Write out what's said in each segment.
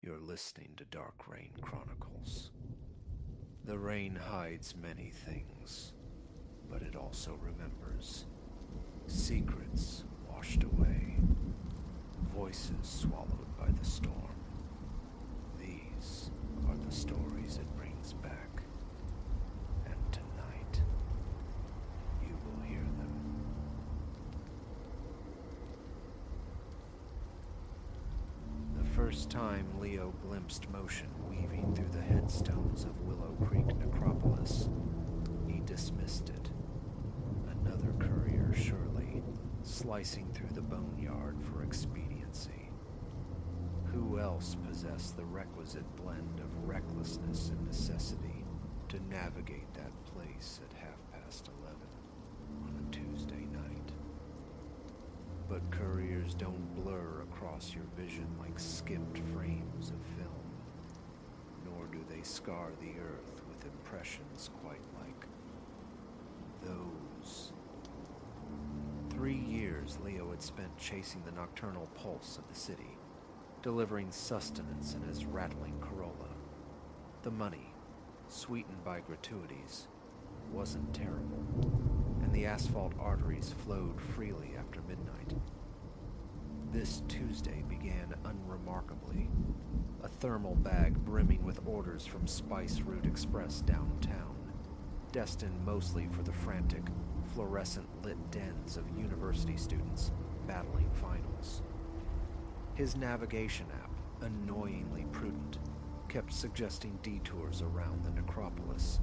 You're listening to Dark Rain Chronicles. The rain hides many things, but it also remembers. Secrets washed away, voices swallowed by the storm. These are the stories it brings back, and tonight, you will hear them. The first time Leo glimpsed motion weaving through the headstones of Willow Creek Necropolis, he dismissed it. Another courier, surely, slicing through the boneyard for expediency. Who else possessed the requisite blend of recklessness and necessity to navigate that place at 11:30 on a Tuesday night? But couriers don't blur across your vision like skipped frames of film, nor do they scar the earth with impressions quite like those. 3 years Leo had spent chasing the nocturnal pulse of the city, delivering sustenance in his rattling Corolla. The money, sweetened by gratuities, wasn't terrible, and the asphalt arteries flowed freely after midnight. This Tuesday began unremarkably, a thermal bag brimming with orders from Spice Route Express downtown, destined mostly for the frantic, fluorescent-lit dens of university students battling finals. His navigation app, annoyingly prudent, kept suggesting detours around the necropolis,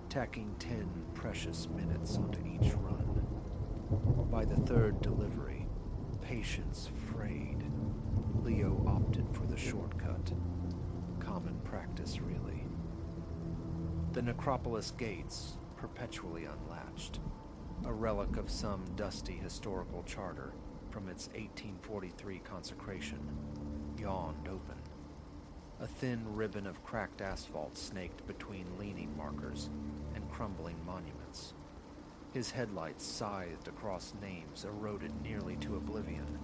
tacking 10 precious minutes onto each run. By the third delivery, patience frayed, Leo opted for the shortcut. Common practice, really. The necropolis gates, perpetually unlatched, a relic of some dusty historical charter from its 1843 consecration, yawned open. A thin ribbon of cracked asphalt snaked between leaning markers and crumbling monuments. His headlights scythed across names eroded nearly to oblivion,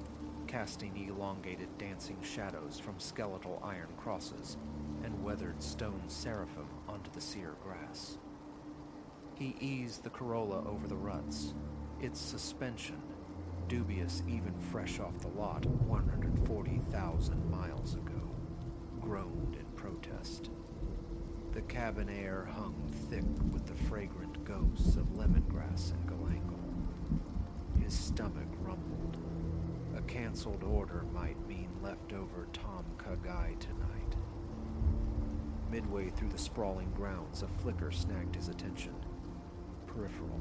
casting elongated dancing shadows from skeletal iron crosses and weathered stone seraphim onto the sere grass. He eased the Corolla over the ruts, its suspension, dubious even fresh off the lot 140,000 miles ago, groaned in protest. The cabin air hung thick with the fragrant ghosts of lemongrass and galangal. His stomach rumbled. A canceled order might mean leftover Tom Kha tonight. Midway through the sprawling grounds, a flicker snagged his attention. Peripheral.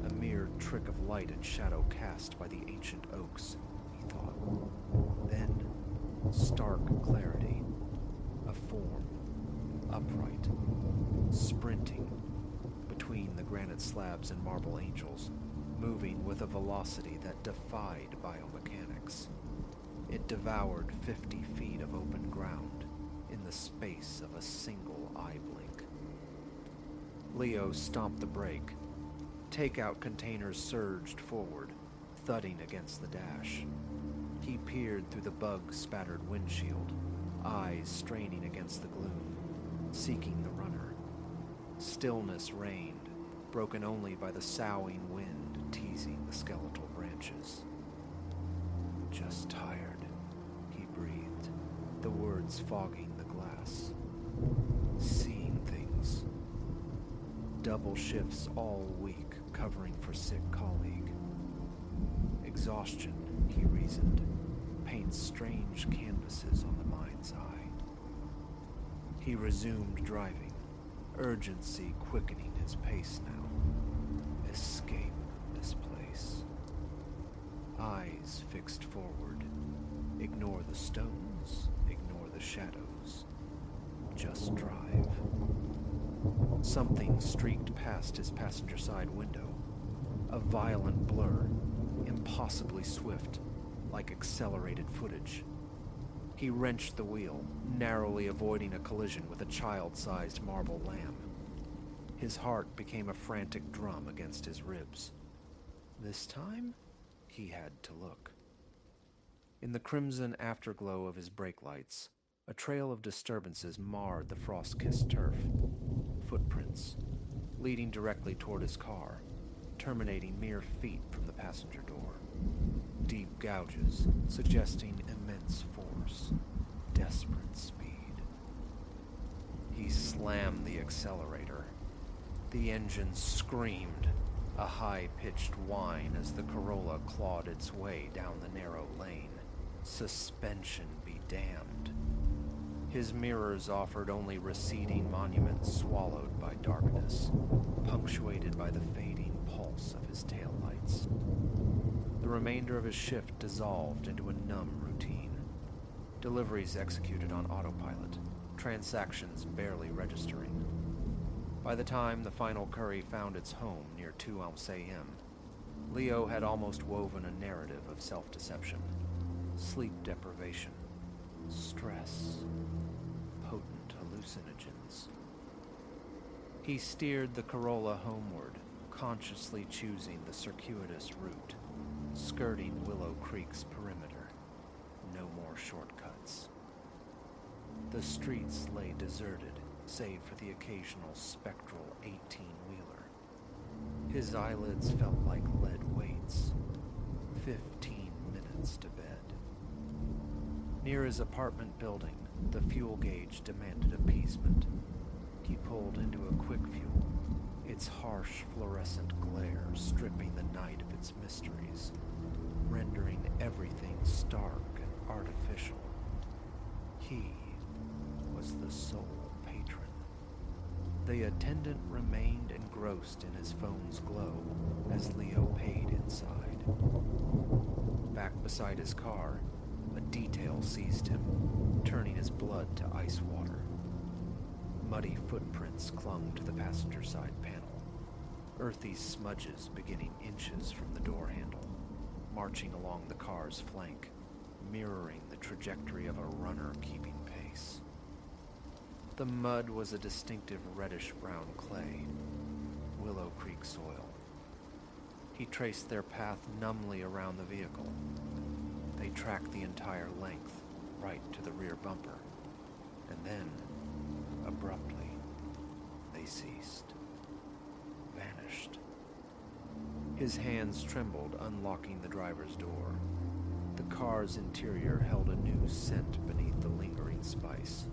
A mere trick of light and shadow cast by the ancient oaks, he thought. Then, stark clarity. A form, upright, sprinting, between the granite slabs and marble angels, moving with a velocity that defied biomechanics. It devoured 50 feet of open ground in the space of a single eye blink. Leo stomped the brake. Takeout containers surged forward, thudding against the dash. He peered through the bug-spattered windshield, eyes straining against the gloom, seeking the runner. Stillness reigned, broken only by the soughing wind teasing the skeletal branches. "Just tired," he breathed, the words fogging the glass. "Seeing things. Double shifts all week, covering for sick colleague. Exhaustion," he reasoned, paints strange canvases on the mind's eye. He resumed driving, urgency quickening his pace now. Escape this place. Eyes fixed forward. Ignore the stones, ignore the shadows. Just drive. Something streaked past his passenger side window. A violent blur, impossibly swift, like accelerated footage. He wrenched the wheel, narrowly avoiding a collision with a child-sized marble lamb. His heart became a frantic drum against his ribs. This time, he had to look. In the crimson afterglow of his brake lights, A trail of disturbances marred the frost-kissed turf. Footprints, leading directly toward his car, terminating mere feet from the passenger door. Deep gouges, suggesting immense force, desperate speed. He slammed the accelerator. The engine screamed, a high-pitched whine as the Corolla clawed its way down the narrow lane. Suspension be damned. His mirrors offered only receding monuments swallowed by darkness, punctuated by the fading pulse of his taillights. The remainder of his shift dissolved into a numb routine. Deliveries executed on autopilot, transactions barely registering. By the time the final curry found its home near 2 a.m., Leo had almost woven a narrative of self-deception, sleep deprivation, stress, potent hallucinogens. He steered the Corolla homeward, consciously choosing the circuitous route, skirting Willow Creek's perimeter. No more shortcuts. The streets lay deserted, save for the occasional spectral 18-wheeler. His eyelids felt like lead weights. 15 minutes to bed. Near his apartment building, the fuel gauge demanded appeasement. He pulled into a quick fuel, its harsh fluorescent glare stripping the night of its mysteries, rendering everything stark and artificial. He was the sole patron. The attendant remained engrossed in his phone's glow as Leo paid inside. Back beside his car, a detail seized him, turning his blood to ice water. Muddy footprints clung to the passenger side panel, earthy smudges beginning inches from the door handle, marching along the car's flank, mirroring the trajectory of a runner keeping pace. The mud was a distinctive reddish-brown clay, Willow Creek soil. He traced their path numbly around the vehicle. They tracked the entire length, right to the rear bumper, and then, abruptly, they ceased, vanished. His hands trembled, unlocking the driver's door. The car's interior held a new scent beneath the lingering spice,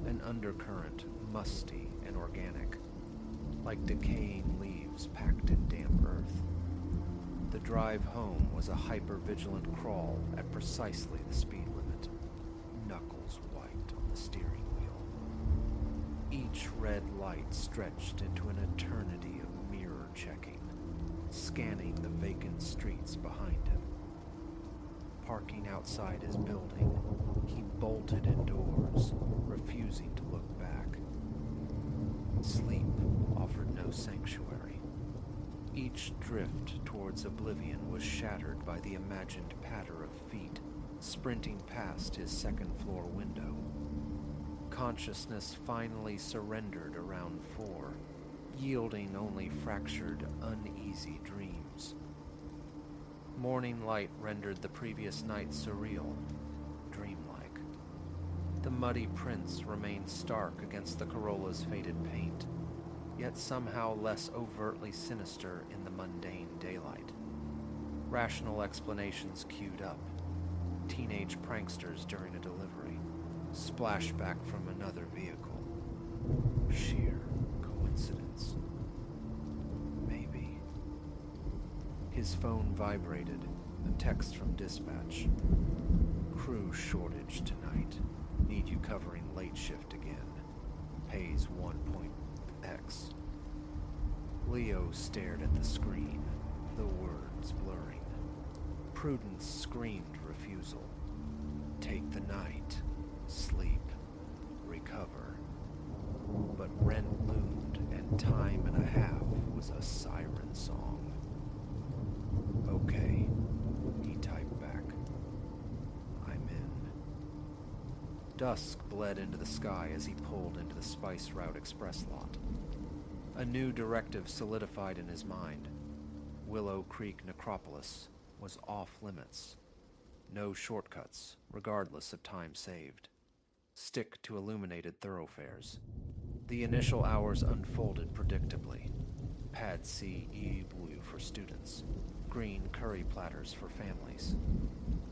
an undercurrent musty and organic, like decaying leaves packed in damp earth. The drive home was a hyper-vigilant crawl at precisely the speed limit, knuckles white on the steering wheel. Each red light stretched into an eternity of mirror checking, scanning the vacant streets behind him. Parking outside his building, he bolted indoors, refusing to look back. Sleep offered no sanctuary. Each drift towards oblivion was shattered by the imagined patter of feet sprinting past his second-floor window. Consciousness finally surrendered around 4, yielding only fractured, uneasy dreams. Morning light rendered the previous night surreal, dreamlike. The muddy prints remained stark against the Corolla's faded paint, yet somehow less overtly sinister in the mundane daylight. Rational explanations queued up. Teenage pranksters during a delivery, splashback from another vehicle. Sheer coincidence. Maybe. His phone vibrated, a text from dispatch. Crew shortage tonight. Need you covering late shift again. Pays 1.x. Leo stared at the screen, the words blurring. Prudence screamed refusal. Take the night. Sleep. Recover. But rent loomed, and time and a half was a siren song. Okay, he typed back. I'm in. Dusk bled into the sky as he pulled into the Spice Route Express lot. A new directive solidified in his mind. Willow Creek Necropolis was off limits. No shortcuts, regardless of time saved. stick to illuminated thoroughfares. The initial hours unfolded predictably. Pad See Ew Blue for students, green curry platters for families.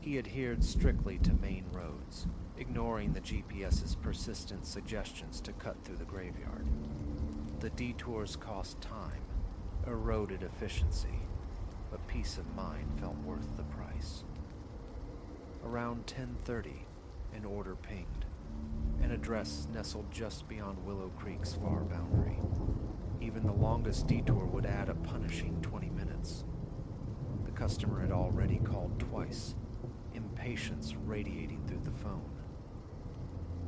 He adhered strictly to main roads, ignoring the GPS's persistent suggestions to cut through the graveyard. The detours cost time, eroded efficiency, but peace of mind felt worth the price. Around 10:30, an order pinged, an address nestled just beyond Willow Creek's far boundary. Even the longest detour would add a punishing 20 minutes. The customer had already called twice, impatience radiating through the phone.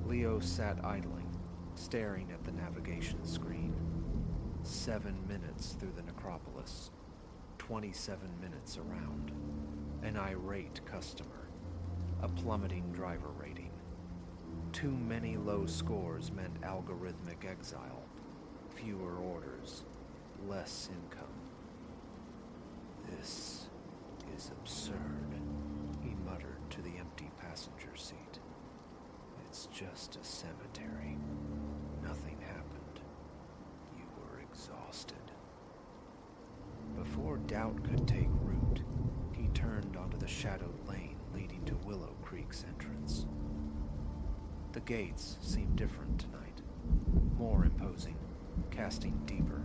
Leo sat idling, staring at the navigation screen. 7 minutes through the necropolis, 27 minutes around. An irate customer, a plummeting driver rating. Too many low scores meant algorithmic exile, fewer orders, less income. This is absurd, he muttered to the empty passenger seat. It's just a cemetery. Nothing happened. You were exhausted. Before doubt could take root, he turned onto the shadowed lane leading to Willow Creek's entrance. The gates seemed different tonight, more imposing, casting deeper,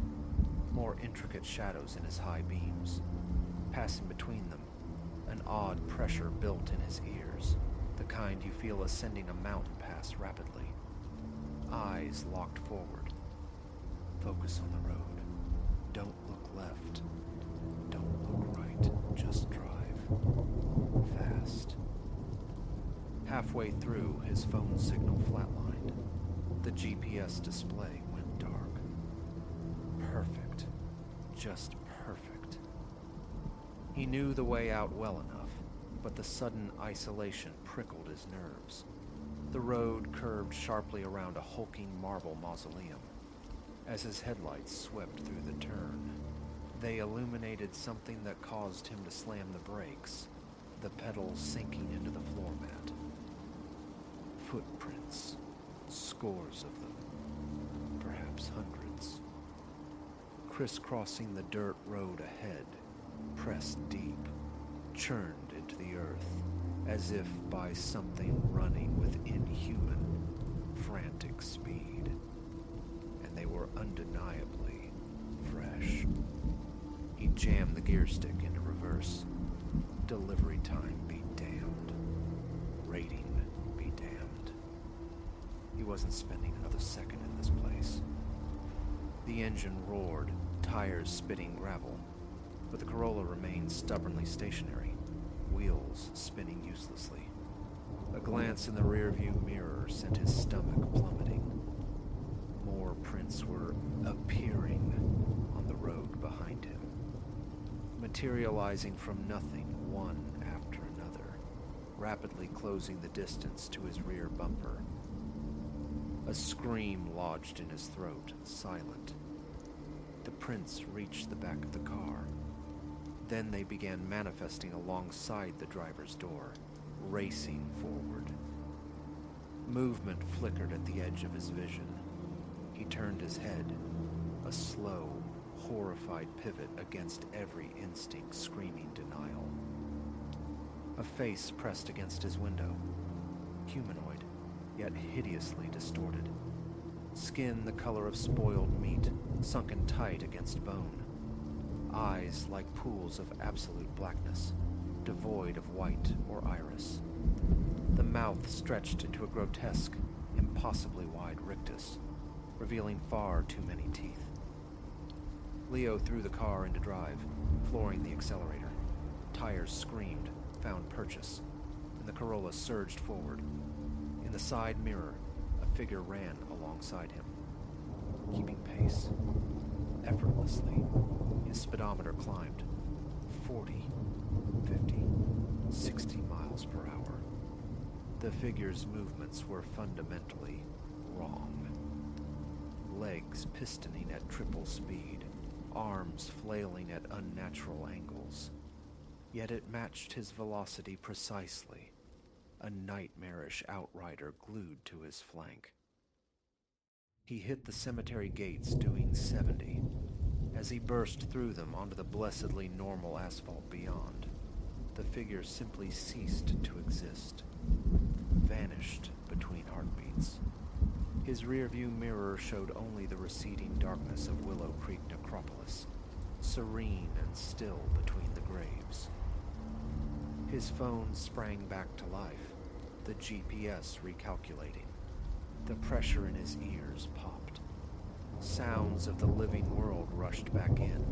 more intricate shadows in his high beams. Passing between them, an odd pressure built in his ears, the kind you feel ascending a mountain pass rapidly. Eyes locked forward. Focus on the road. Don't look left. Don't look right. Just drive. Fast. Halfway through, his phone signal flatlined. The GPS display went dark. Perfect. Just perfect. He knew the way out well enough, but the sudden isolation prickled his nerves. The road curved sharply around a hulking marble mausoleum. As his headlights swept through the turn, they illuminated something that caused him to slam the brakes, the pedals sinking into the floor mat. Footprints, scores of them, perhaps hundreds. Crisscrossing the dirt road ahead, pressed deep, churned into the earth, as if by something running with inhuman, frantic speed. And they were undeniably fresh. He jammed the gear stick into reverse. Delivery time be damned. Rating be damned. He wasn't spending another second in this place. The engine roared, tires spitting gravel, but the Corolla remained stubbornly stationary, wheels spinning uselessly. A glance in the rearview mirror sent his stomach plummeting. More prints were appearing on the road behind him, materializing from nothing, one after another, rapidly closing the distance to his rear bumper. A scream lodged in his throat, silent. The prints reached the back of the car. Then they began manifesting alongside the driver's door, racing forward. Movement flickered at the edge of his vision. He turned his head, a slow, horrified pivot against every instinct screaming denial. A face pressed against his window, humanoid, yet hideously distorted. Skin the color of spoiled meat, sunken tight against bone. Eyes like pools of absolute blackness, devoid of white or iris. The mouth stretched into a grotesque, impossibly wide rictus, revealing far too many teeth. Leo threw the car into drive, flooring the accelerator. Tires screamed, found purchase, and the Corolla surged forward. In the side mirror, a figure ran alongside him, keeping pace. Effortlessly, his speedometer climbed 40, 50, 60 miles per hour. The figure's movements were fundamentally wrong. Legs pistoning at triple speed, arms flailing at unnatural angles. Yet it matched his velocity precisely. a nightmarish outrider glued to his flank. He hit the cemetery gates doing 70. As he burst through them onto the blessedly normal asphalt beyond, the figure simply ceased to exist, vanished between heartbeats. His rearview mirror showed only the receding darkness of Willow Creek Necropolis, serene and still between the graves. His phone sprang back to life, the GPS recalculating. The pressure in his ears popped. Sounds of the living world rushed back in.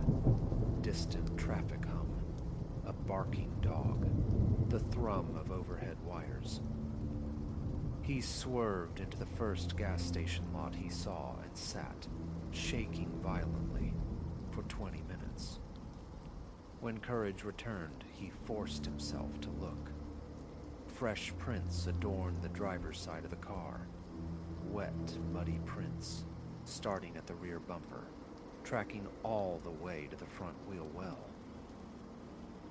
Distant traffic hum, a barking dog, the thrum of overhead wires. He swerved into the first gas station lot he saw and sat, shaking violently, for 20 minutes. When courage returned, he forced himself to look. Fresh prints adorned the driver's side of the car. Wet, muddy prints, starting at the rear bumper, tracking all the way to the front wheel well.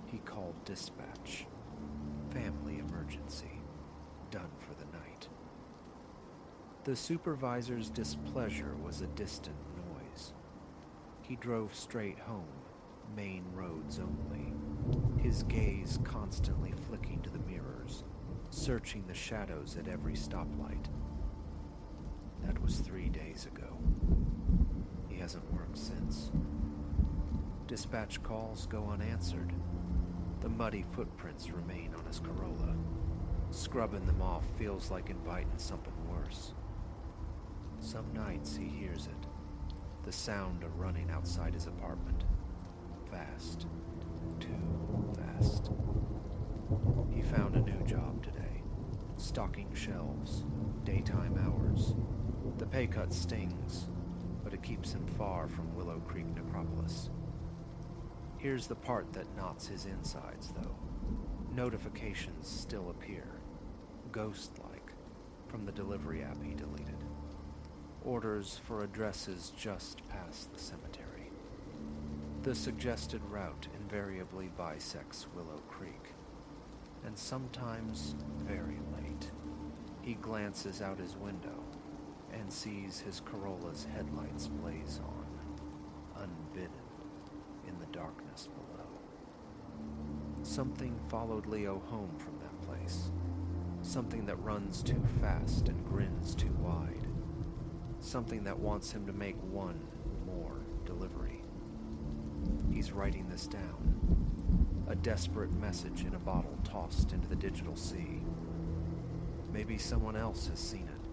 He called dispatch. Family emergency. Done for the night. The supervisor's displeasure was a distant noise. He drove straight home, main roads only, his gaze constantly flicking to the mirrors, searching the shadows at every stoplight. That was 3 days ago. He hasn't worked since. Dispatch calls go unanswered. The muddy footprints remain on his Corolla. Scrubbing them off feels like inviting something worse. Some nights he hears it, the sound of running outside his apartment. Fast. Too fast. He found a new job today, stocking shelves, daytime hours. The pay cut stings, but it keeps him far from Willow Creek Necropolis. Here's the part that knots his insides, though. Notifications still appear, ghost-like, from the delivery app he deleted. Orders for addresses just past the cemetery. The suggested route invariably bisects Willow Creek, and sometimes very late. He glances out his window and sees his Corolla's headlights blaze on, unbidden, in the darkness below. Something followed Leo home from that place. Something that runs too fast and grins too wide. Something that wants him to make one more delivery. He's writing this down. A desperate message in a bottle tossed into the digital sea. Maybe someone else has seen it.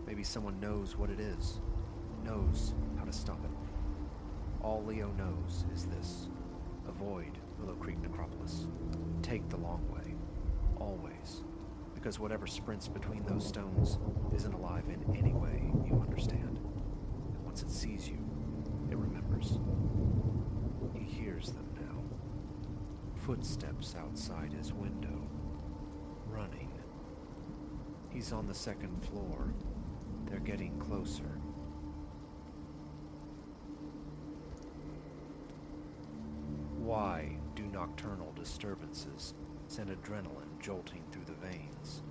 Maybe someone knows what it is, knows how to stop it. All Leo knows is this: avoid Willow Creek Necropolis. Take the long way, always, because whatever sprints between those stones isn't alive in any way you understand. And once it sees you, it remembers. He hears them now. Footsteps outside his window. Running. He's on the second floor. They're getting closer. Why do nocturnal disturbances send adrenaline jolting through the veins?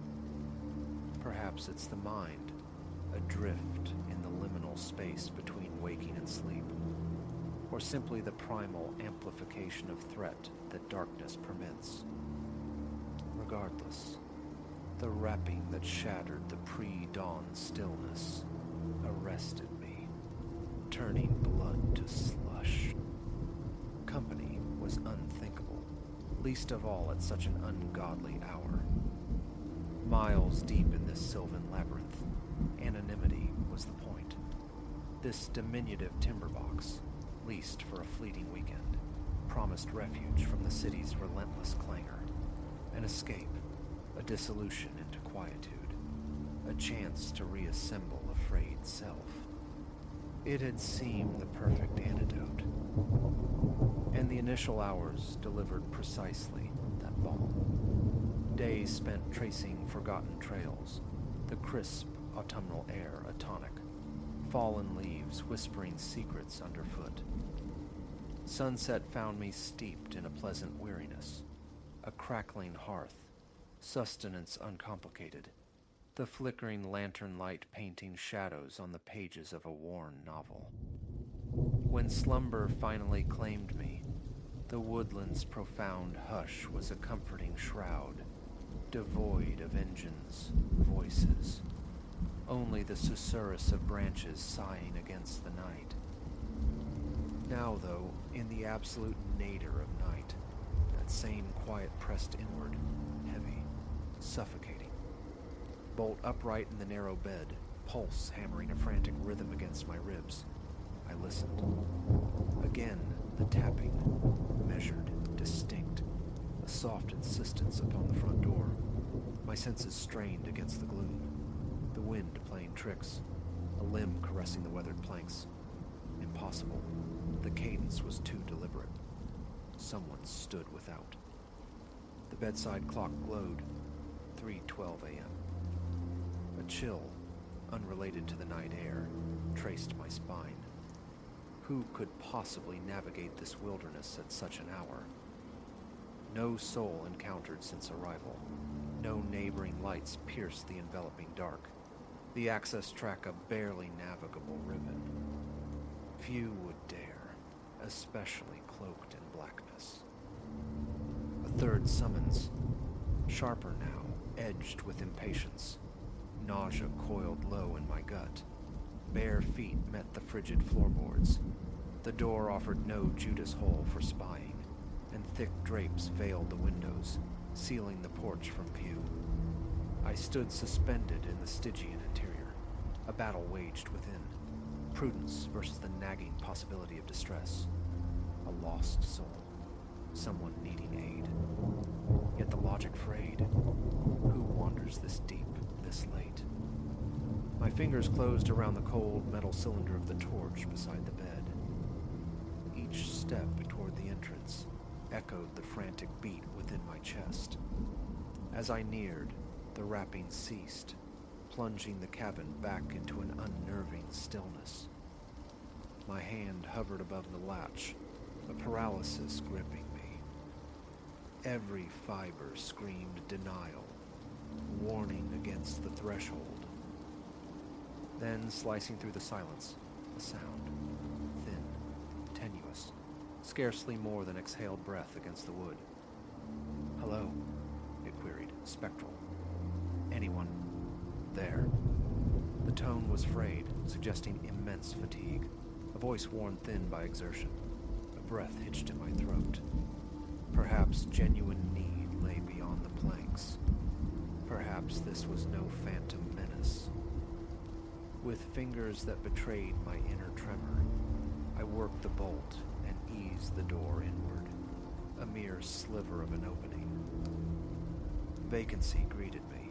Perhaps it's the mind, adrift in the liminal space between waking and sleep, or simply the primal amplification of threat that darkness permits. Regardless, the rapping that shattered the pre-dawn stillness arrested me, turning blood to slush. Company was unthinkable, least of all at such an ungodly hour. Miles deep in this sylvan labyrinth, anonymity was the point. This diminutive timberbox, leased for a fleeting weekend, promised refuge from the city's relentless clangor, an escape, a dissolution into quietude, a chance to reassemble a frayed self. It had seemed the perfect antidote, and the initial hours delivered precisely that balm. Days spent tracing forgotten trails, the crisp autumnal air a tonic, fallen leaves whispering secrets underfoot. Sunset found me steeped in a pleasant weariness, a crackling hearth, Sustenance uncomplicated, the flickering lantern light painting shadows on the pages of a worn novel. When slumber finally claimed me, the woodland's profound hush was a comforting shroud, devoid of engines, voices, only the susurrus of branches sighing against the night. Now, though, in the absolute nadir of night, that same quiet pressed inward, heavy, suffocating. Bolt upright in the narrow bed, pulse hammering a frantic rhythm against my ribs. I listened. Again, the tapping, measured, distinct, a soft insistence upon the front door. My senses strained against the gloom. The wind playing tricks, a limb caressing the weathered planks. Impossible. The cadence was too deliberate. Someone stood without. The bedside clock glowed, 3:12 a.m. A chill, unrelated to the night air, traced my spine. Who could possibly navigate this wilderness at such an hour? No soul encountered since arrival. No neighboring lights pierced the enveloping dark. The access track a barely navigable ribbon. Few would dare, especially cloaked in blackness. A third summons, sharper now, edged with impatience. Nausea coiled low in my gut. Bare feet met the frigid floorboards. The door offered no Judas hole for spying, and thick drapes veiled the windows, sealing the porch from view. I stood suspended in the Stygian interior, a battle waged within. Prudence versus the nagging possibility of distress. A lost soul, someone needing aid. Yet the logic frayed. Who wanders this deep, this late? My fingers closed around the cold metal cylinder of the torch beside the bed. Each step toward the entrance echoed the frantic beat within my chest. As I neared, the rapping ceased, plunging the cabin back into an unnerving stillness. My hand hovered above the latch, a paralysis gripping me. Every fiber screamed denial, warning against the threshold. Then, slicing through the silence, a sound, thin, tenuous, scarcely more than exhaled breath against the wood. "Hello," it queried, spectral. "Anyone there?" The tone was frayed, suggesting immense fatigue, a voice worn thin by exertion, a breath hitched in my throat. Perhaps genuine need lay beyond the planks. Perhaps this was no phantom menace. With fingers that betrayed my inner tremor, I worked the bolt and eased the door inward, a mere sliver of an opening. Vacancy greeted me.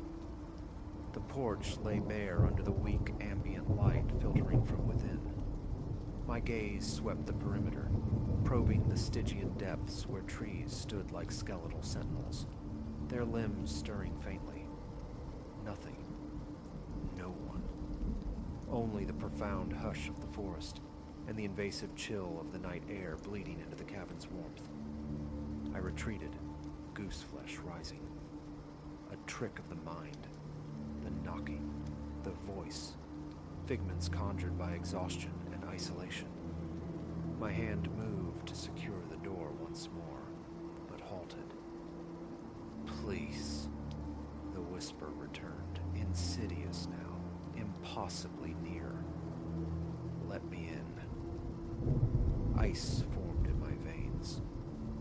The porch lay bare under the weak ambient light filtering from within. My gaze swept the perimeter, probing the Stygian depths where trees stood like skeletal sentinels, their limbs stirring faintly. Nothing. No one. Only the profound hush of the forest and the invasive chill of the night air bleeding into the cabin's warmth. I retreated, gooseflesh rising. A trick of the mind. The knocking. The voice. Figments conjured by exhaustion and isolation. My hand moved to secure the door once more, but halted. "Please," the whisper returned, insidious now, impossibly near. "Let me in." Ice formed in my veins.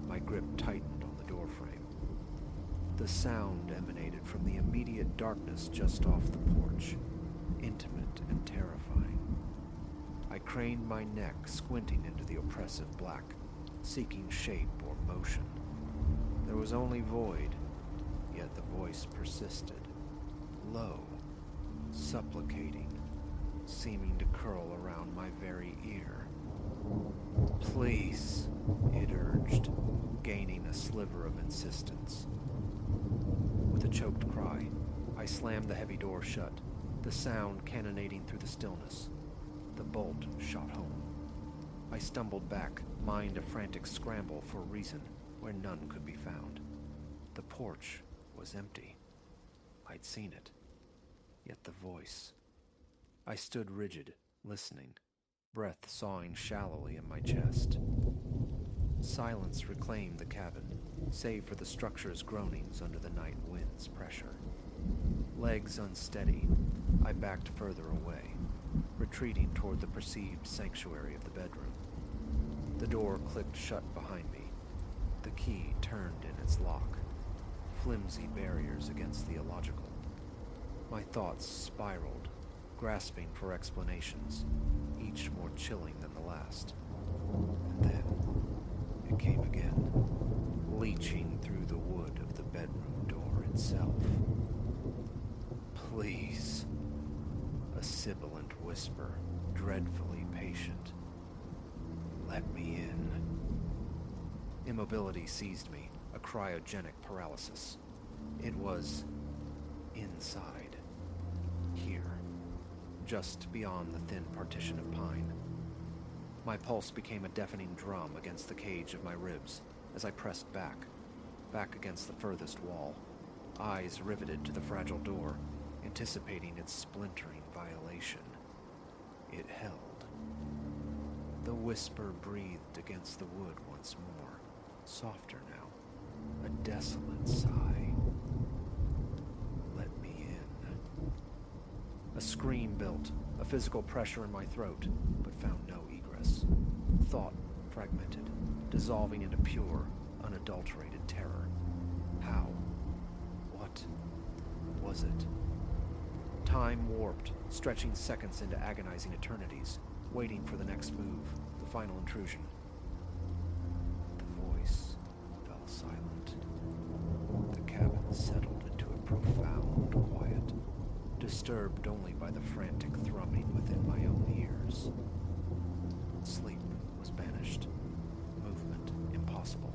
My grip tightened on the doorframe. The sound emanated from the immediate darkness just off the porch, intimate and terrifying. I craned my neck, squinting into the oppressive black, seeking shape or motion. There was only void, yet the voice persisted, low, supplicating, seeming to curl around my very ear. "Please," it urged, gaining a sliver of insistence. With a choked cry, I slammed the heavy door shut, the sound cannonading through the stillness. The bolt shot home. I stumbled back, mind a frantic scramble for reason where none could be found. The porch was empty. I'd seen it. Yet the voice. I stood rigid, listening, breath sawing shallowly in my chest. Silence reclaimed the cabin, save for the structure's groanings under the night wind's pressure. Legs unsteady, I backed further away, retreating toward the perceived sanctuary of the bedroom. The door clicked shut behind me. The key turned in its lock, flimsy barriers against the illogical. My thoughts spiraled, grasping for explanations, each more chilling than the last. And then it came again, leaching through the wood of the bedroom door itself. Please. A sibilant whisper, dreadfully patient. Let me in. Immobility seized me, a cryogenic paralysis. It was inside. Here. Just beyond the thin partition of pine. My pulse became a deafening drum against the cage of my ribs as I pressed back against the furthest wall, eyes riveted to the fragile door, anticipating its splintering violation. It held. The whisper breathed against the wood once more, softer now, a desolate sigh. Let me in. A scream built, a physical pressure in my throat, but found no egress. Thought fragmented, dissolving into pure, unadulterated terror. How? What was it? Time warped, stretching seconds into agonizing eternities, waiting for the next move, the final intrusion. The voice fell silent. The cabin settled into a profound quiet, disturbed only by the frantic thrumming within my own ears. Sleep was banished, movement impossible.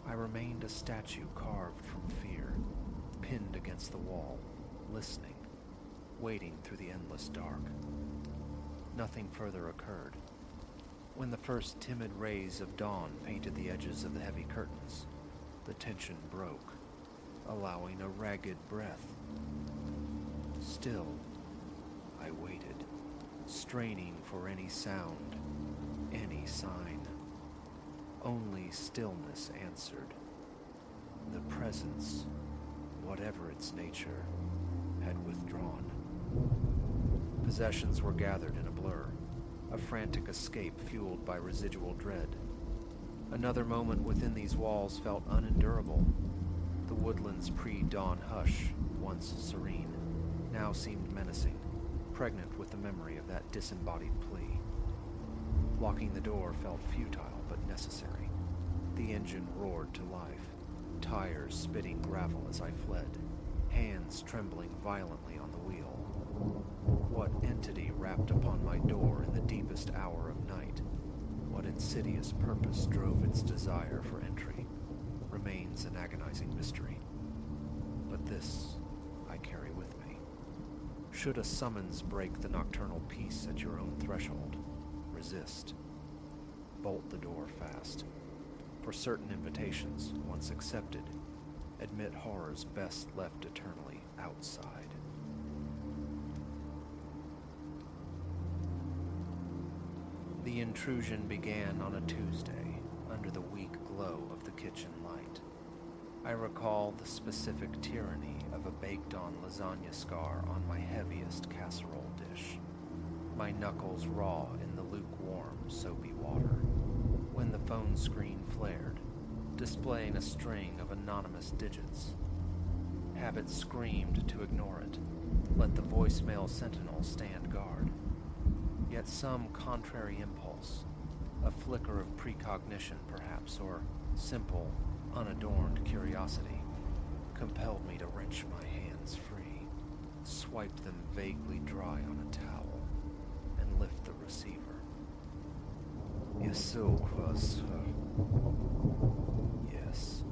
I remained a statue carved from fear, pinned against the wall, listening, waiting through the endless dark. Nothing further occurred. When the first timid rays of dawn painted the edges of the heavy curtains, the tension broke, allowing a ragged breath. Still, I waited, straining for any sound, any sign. Only stillness answered. The presence, whatever its nature, had withdrawn. Possessions were gathered in a blur, a frantic escape fueled by residual dread. Another moment within these walls felt unendurable. The woodland's pre-dawn hush, once serene, now seemed menacing, pregnant with the memory of that disembodied plea. Locking the door felt futile but necessary. The engine roared to life, tires spitting gravel as I fled, hands trembling violently on the wheel. What entity rapped upon my door in the deepest hour of night? What insidious purpose drove its desire for entry? Remains an agonizing mystery. But this I carry with me. Should a summons break the nocturnal peace at your own threshold, resist. Bolt the door fast. For certain invitations, once accepted, admit horrors best left eternally outside. The intrusion began on a Tuesday, under the weak glow of the kitchen light. I recall the specific tyranny of a baked-on lasagna scar on my heaviest casserole dish, my knuckles raw in the lukewarm, soapy water, when the phone screen flared, displaying a string of anonymous digits. Habit screamed to ignore it, let the voicemail sentinel stand guard. Yet some contrary impulse, a flicker of precognition perhaps, or simple, unadorned curiosity, compelled me to wrench my hands free, swipe them vaguely dry on a towel, and lift the receiver. Yes.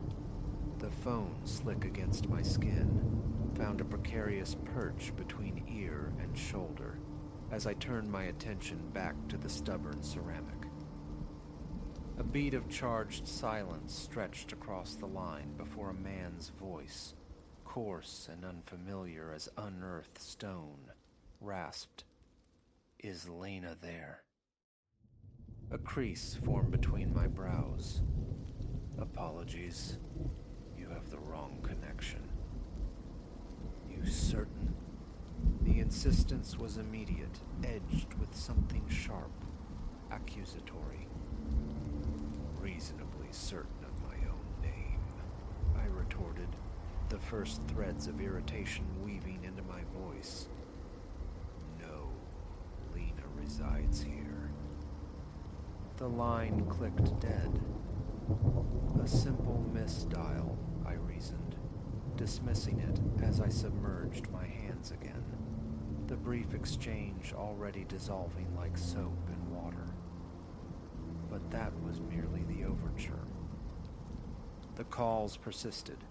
The phone, slick against my skin, found a precarious perch between ear and shoulder as I turned my attention back to the stubborn ceramic. A beat of charged silence stretched across the line before a man's voice, coarse and unfamiliar as unearthed stone, rasped, "Is Lena there?" A crease formed between my brows. "Apologies. You have the wrong connection." "You certain?" The insistence was immediate, edged with something sharp, accusatory. "Reasonably certain of my own name," I retorted, the first threads of irritation weaving into my voice. "No, Lena resides here." The line clicked dead. A simple misdial, I reasoned, dismissing it as I submerged my hands again, the brief exchange already dissolving like soap in water. But that was merely the overture. The calls persisted,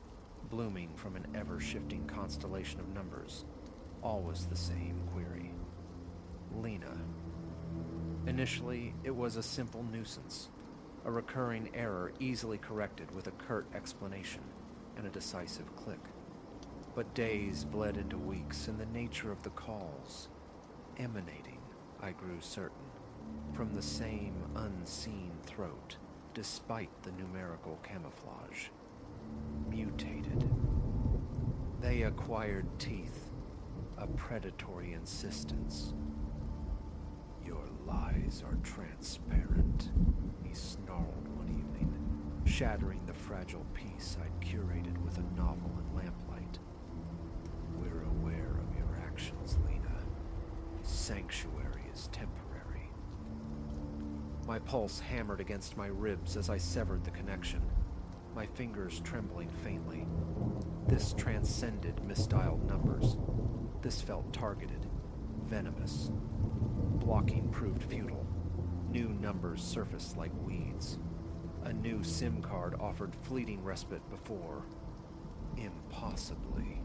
blooming from an ever-shifting constellation of numbers, always the same query. Lena. Initially, it was a simple nuisance, a recurring error easily corrected with a curt explanation and a decisive click. But days bled into weeks, and the nature of the calls, emanating, I grew certain, from the same unseen throat, despite the numerical camouflage, mutated. They acquired teeth, a predatory insistence. "Your lies are transparent," he snarled one evening, shattering the fragile peace I'd curated with a novel and lamplight. "We're aware of your actions, Lena. Sanctuary is temporary." My pulse hammered against my ribs as I severed the connection, my fingers trembling faintly. This transcended misdialed numbers. This felt targeted, venomous. Blocking proved futile. New numbers surfaced like weeds. A new SIM card offered fleeting respite before, impossibly,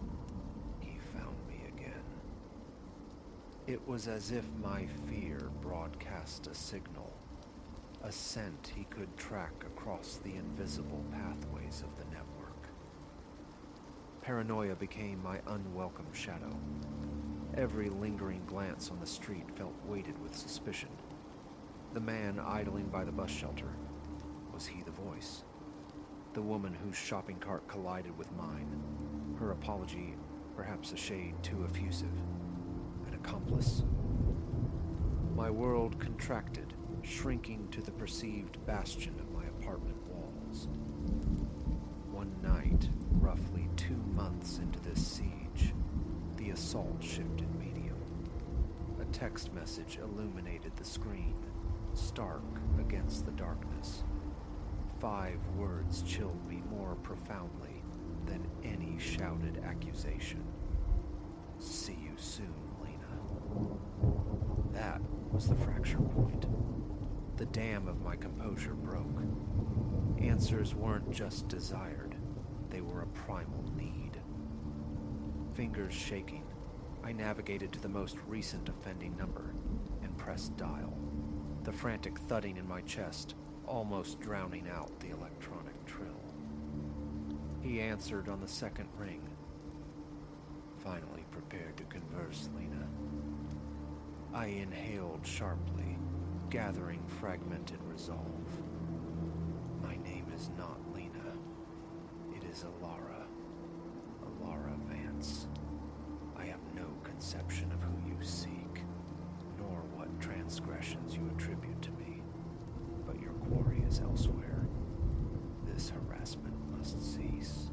he found me again. It was as if my fear broadcast a signal, a scent he could track across the invisible pathways of the network. Paranoia became my unwelcome shadow. Every lingering glance on the street felt weighted with suspicion. The man idling by the bus shelter, was he the voice? The woman whose shopping cart collided with mine, her apology perhaps a shade too effusive, an accomplice? My world contracted, shrinking to the perceived bastion of my apartment walls. One night, roughly 2 months into this siege, the assault shifted medium. A text message illuminated the screen, stark against the darkness. 5 words chilled me more profoundly than any shouted accusation. "See you soon, Lena." That was the fracture point. The dam of my composure broke. Answers weren't just desired, they were a primal need. Fingers shaking, I navigated to the most recent offending number and pressed dial, the frantic thudding in my chest almost drowning out the electronic trill. He answered on the second ring. "Finally prepared to converse, Lena." I inhaled sharply, gathering fragmented resolve. "My name is not Lena. It is Alara. Alara Vance. I have no conception of who you seek, nor what transgressions you attribute to me. But your quarry is elsewhere. This harassment must cease."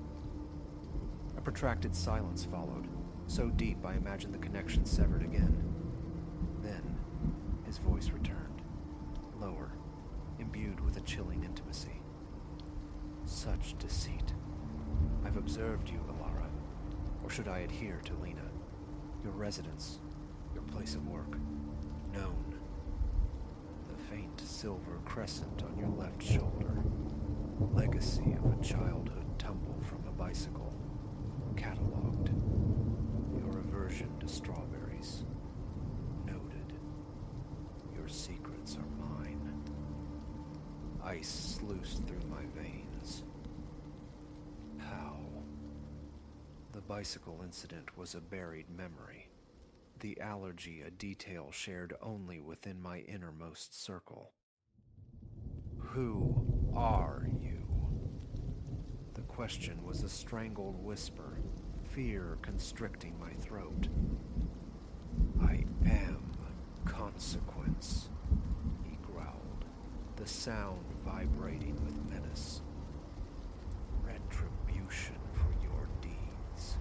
A protracted silence followed, so deep I imagined the connection severed again. Then, his voice returned, lower, imbued with a chilling intimacy. "Such deceit. I've observed you, Alara. Or should I adhere to Lena? Your residence, your place of work, known. The faint silver crescent on your left shoulder, legacy of a childhood tumble from a bicycle, catalogued. Your aversion to strawberries, noted. Your secrets are mine." Ice sluiced through my veins. How? The bicycle incident was a buried memory. The allergy a detail shared only within my innermost circle. Who are you? The question was a strangled whisper, fear constricting my throat. I am consequence, he growled, the sound vibrating with menace. Retribution for your deeds.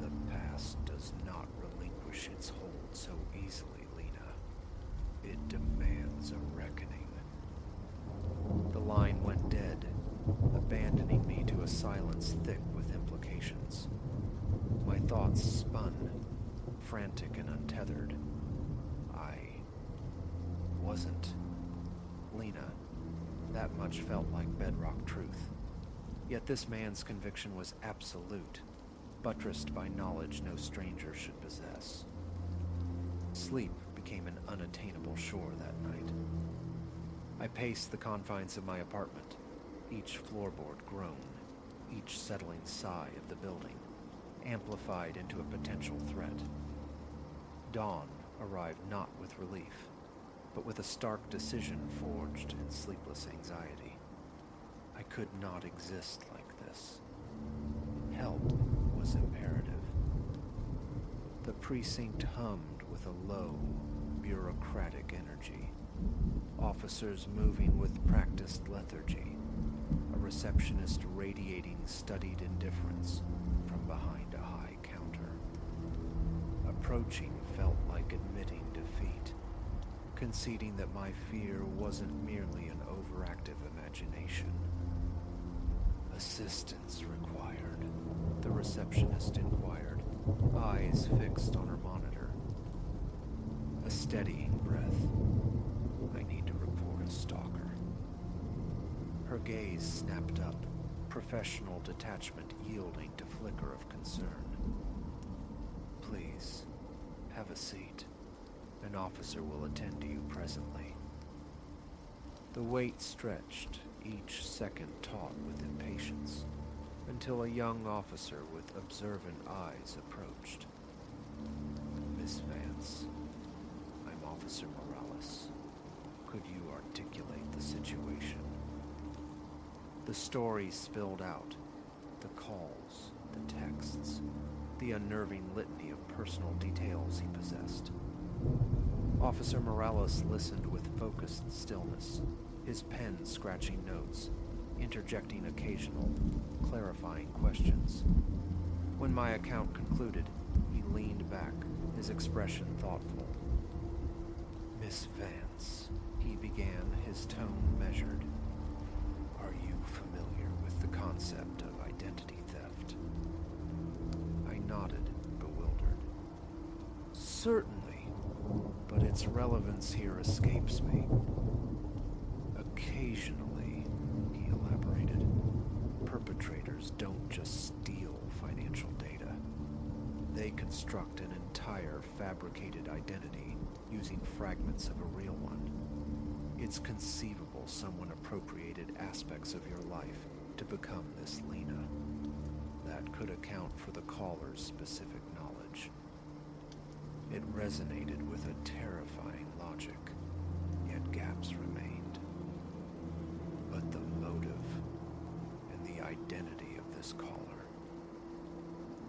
The past does not relinquish its hold so easily, Lena. It demands a reckoning. The line went dead, abandoning me to a silence thick with implications. My thoughts spun, frantic and untethered. I wasn't Lena. That much felt like bedrock truth. Yet this man's conviction was absolute, buttressed by knowledge no stranger should possess. Sleep became an unattainable shore that night. I paced the confines of my apartment, each floorboard groan, each settling sigh of the building, amplified into a potential threat. Dawn arrived not with relief, but with a stark decision forged in sleepless anxiety. I could not exist like this. Help was imperative. The precinct hummed with a low, bureaucratic energy. Officers moving with practiced lethargy. A receptionist radiating studied indifference from behind a high counter. Approaching felt like admitting defeat, conceding that my fear wasn't merely an overactive imagination. Assistance required, the receptionist inquired, eyes fixed on her monitor. A steadying breath. I need to report a stalker. Her gaze snapped up, professional detachment yielding to flicker of concern. Please, have a seat. An officer will attend to you presently. The wait stretched, each second taut with impatience, until a young officer with observant eyes approached. Miss Vance, I'm Officer Morales. Could you articulate the situation? The story spilled out. The calls, the texts, the unnerving litany of personal details he possessed. Officer Morales listened with focused stillness, his pen scratching notes, interjecting occasional, clarifying questions. When my account concluded, he leaned back, his expression thoughtful. Miss Vance, he began, his tone measured. Are you familiar with the concept of identity theft? I nodded, bewildered. Certainly, but its relevance here escapes me. Occasionally, he elaborated, perpetrators don't just steal financial data. They construct an entire fabricated identity using fragments of a real one. It's conceivable someone appropriated aspects of your life to become this Lena. That could account for the caller's specific knowledge. It resonated with a terrifying logic, yet gaps remained. But the motive and the identity of this caller.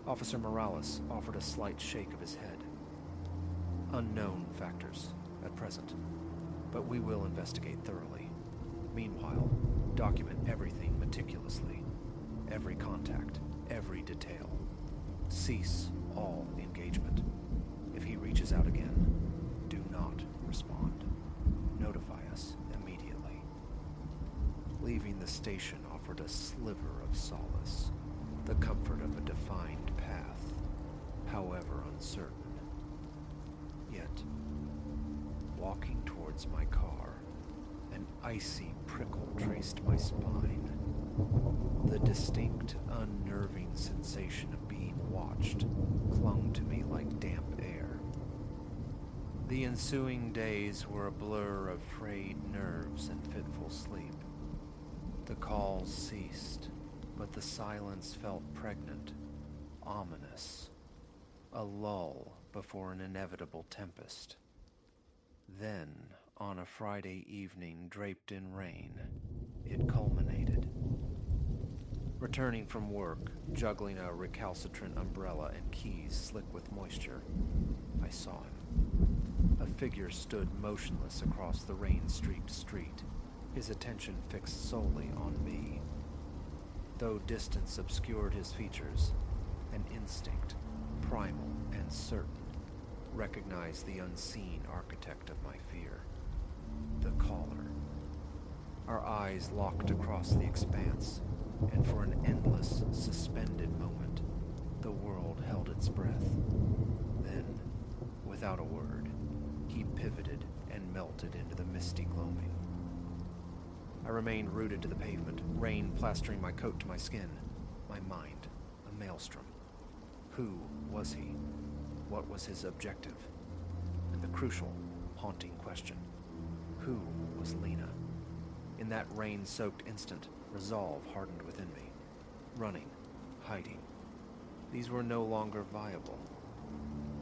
Officer Morales offered a slight shake of his head. Unknown factors at present, but we will investigate thoroughly. Meanwhile, document everything meticulously. Every contact, every detail. Cease all engagement. If he reaches out again, do not respond. Notify us immediately. Leaving the station offered a sliver of solace, the comfort of a defined path, however uncertain. Yet, walking towards my car, an icy prickle traced my spine. The distinct, unnerving sensation of being watched clung to me like damp air. The ensuing days were a blur of frayed nerves and fitful sleep. The calls ceased, but the silence felt pregnant, ominous, a lull before an inevitable tempest. Then, on a Friday evening draped in rain, it culminated. Returning from work, juggling a recalcitrant umbrella and keys slick with moisture, I saw him. A figure stood motionless across the rain-streaked street, his attention fixed solely on me. Though distance obscured his features, an instinct, primal and certain, recognized the unseen architect of my fear, the caller. Our eyes locked across the expanse, and for an endless, suspended moment, the world held its breath. Then, without a word, he pivoted and melted into the misty gloaming. I remained rooted to the pavement, rain plastering my coat to my skin, my mind a maelstrom. Who was he? What was his objective? And the crucial, haunting question, who was Lena? In that rain-soaked instant, resolve hardened within me. Running, hiding. These were no longer viable.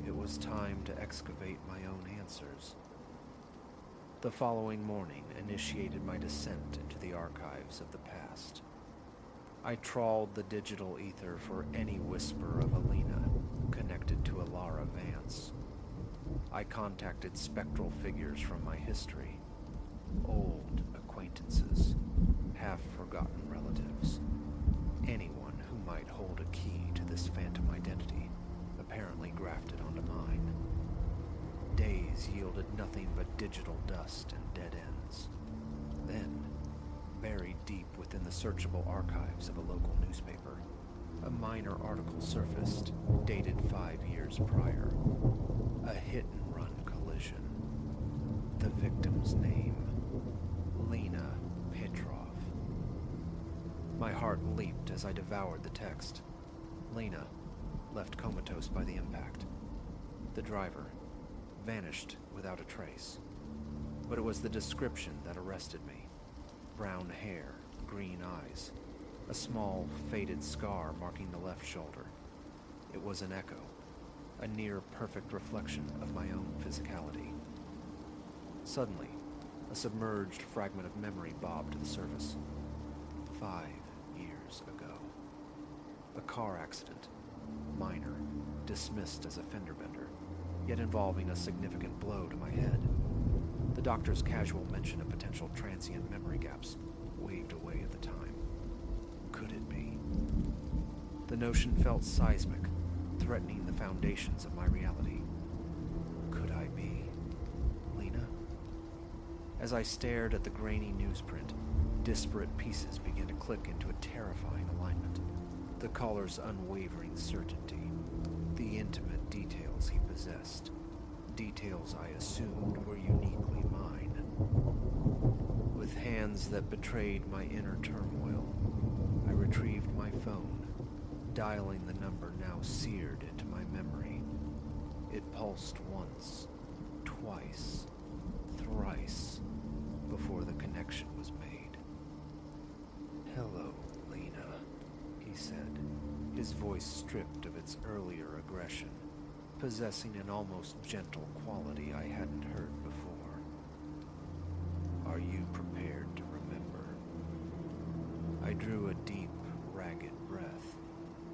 It was time to excavate my own answers. The following morning initiated my descent into the archives of the past. I trawled the digital ether for any whisper of Alina connected to Alara Vance. I contacted spectral figures from my history, old acquaintances, half-forgotten relatives, anyone who might hold a key to this phantom identity, apparently grafted onto mine. Days yielded nothing but digital dust and dead ends. Then, buried deep within the searchable archives of a local newspaper, a minor article surfaced, dated 5 years prior. A hit-and-run collision. The victim's name, Lena Petrov. My heart leaped as I devoured the text. Lena, left comatose by the impact. The driver, vanished without a trace. But it was the description that arrested me. Brown hair, green eyes, a small, faded scar marking the left shoulder. It was an echo, a near-perfect reflection of my own physicality. Suddenly, a submerged fragment of memory bobbed to the surface. 5 years ago. A car accident, minor, dismissed as a fender bender, yet involving a significant blow to my head. The doctor's casual mention of potential transient memory gaps waved away at the time. Could it be? The notion felt seismic, threatening the foundations of my reality. Could I be Lena? As I stared at the grainy newsprint, disparate pieces began to click into a terrifying alignment. The caller's unwavering certainty, the intimate details he possessed, details I assumed were uniquely mine. With hands that betrayed my inner turmoil, I retrieved my phone, dialing the number now seared into my memory. It pulsed once, twice, thrice, before the connection was made. "Hello, Lena," he said, his voice stripped of its earlier aggression, possessing an almost gentle quality I hadn't heard before. "Are you prepared to remember?" I drew a deep, ragged breath.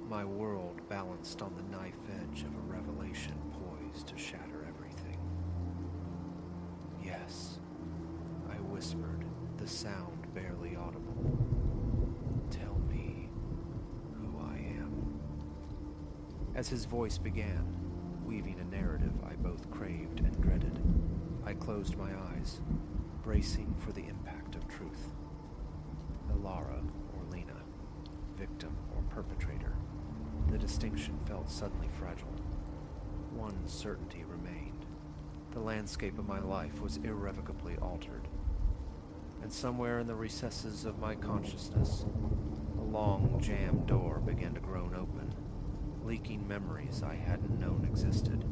My world balanced on the knife edge of a revelation poised to shatter everything. "Yes," I whispered, the sound barely audible. "Tell me who I am." As his voice began, weaving a narrative I both craved and dreaded, I closed my eyes, bracing for the impact of truth. Alara or Lena, victim or perpetrator, the distinction felt suddenly fragile. One certainty remained. The landscape of my life was irrevocably altered. And somewhere in the recesses of my consciousness, a long jammed door began to groan open, leaking memories I hadn't known existed.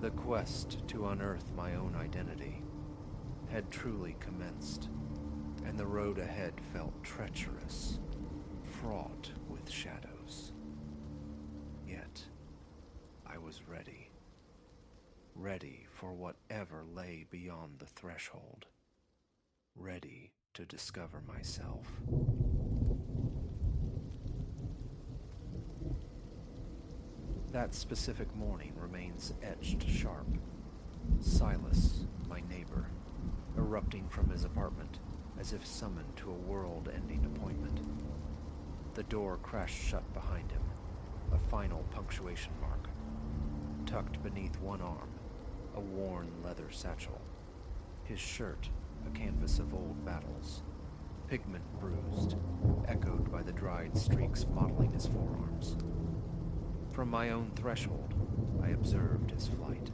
The quest to unearth my own identity had truly commenced, and the road ahead felt treacherous, fraught with shadows. was ready. Ready for whatever lay beyond the threshold. Ready to discover myself. That specific morning remains etched sharp. Silas, my neighbor, erupting from his apartment as if summoned to a world-ending appointment. The door crashed shut behind him, a final punctuation mark. Tucked beneath one arm, a worn leather satchel. His shirt, a canvas of old battles. Pigment bruised, echoed by the dried streaks mottling his forearms. From my own threshold, I observed his flight.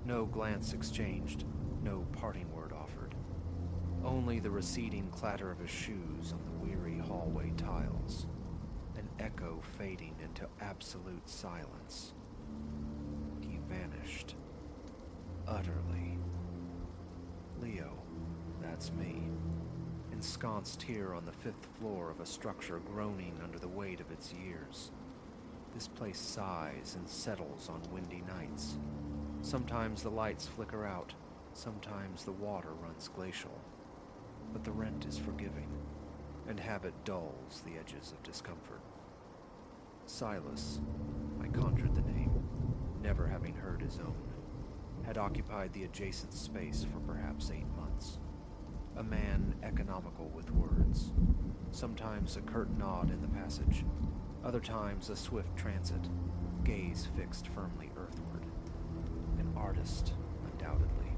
No glance exchanged, no parting word offered. Only the receding clatter of his shoes on the weary hallway tiles. An echo fading into absolute silence. He vanished. Utterly. Leo, that's me. Ensconced here on the 5th floor of a structure groaning under the weight of its years. This place sighs and settles on windy nights. Sometimes the lights flicker out, sometimes the water runs glacial. But the rent is forgiving, and habit dulls the edges of discomfort. Silas, I conjured the name, never having heard his own, had occupied the adjacent space for perhaps 8 months. A man economical with words, sometimes a curt nod in the passage, other times a swift transit, gaze fixed firmly earthward. An artist, undoubtedly.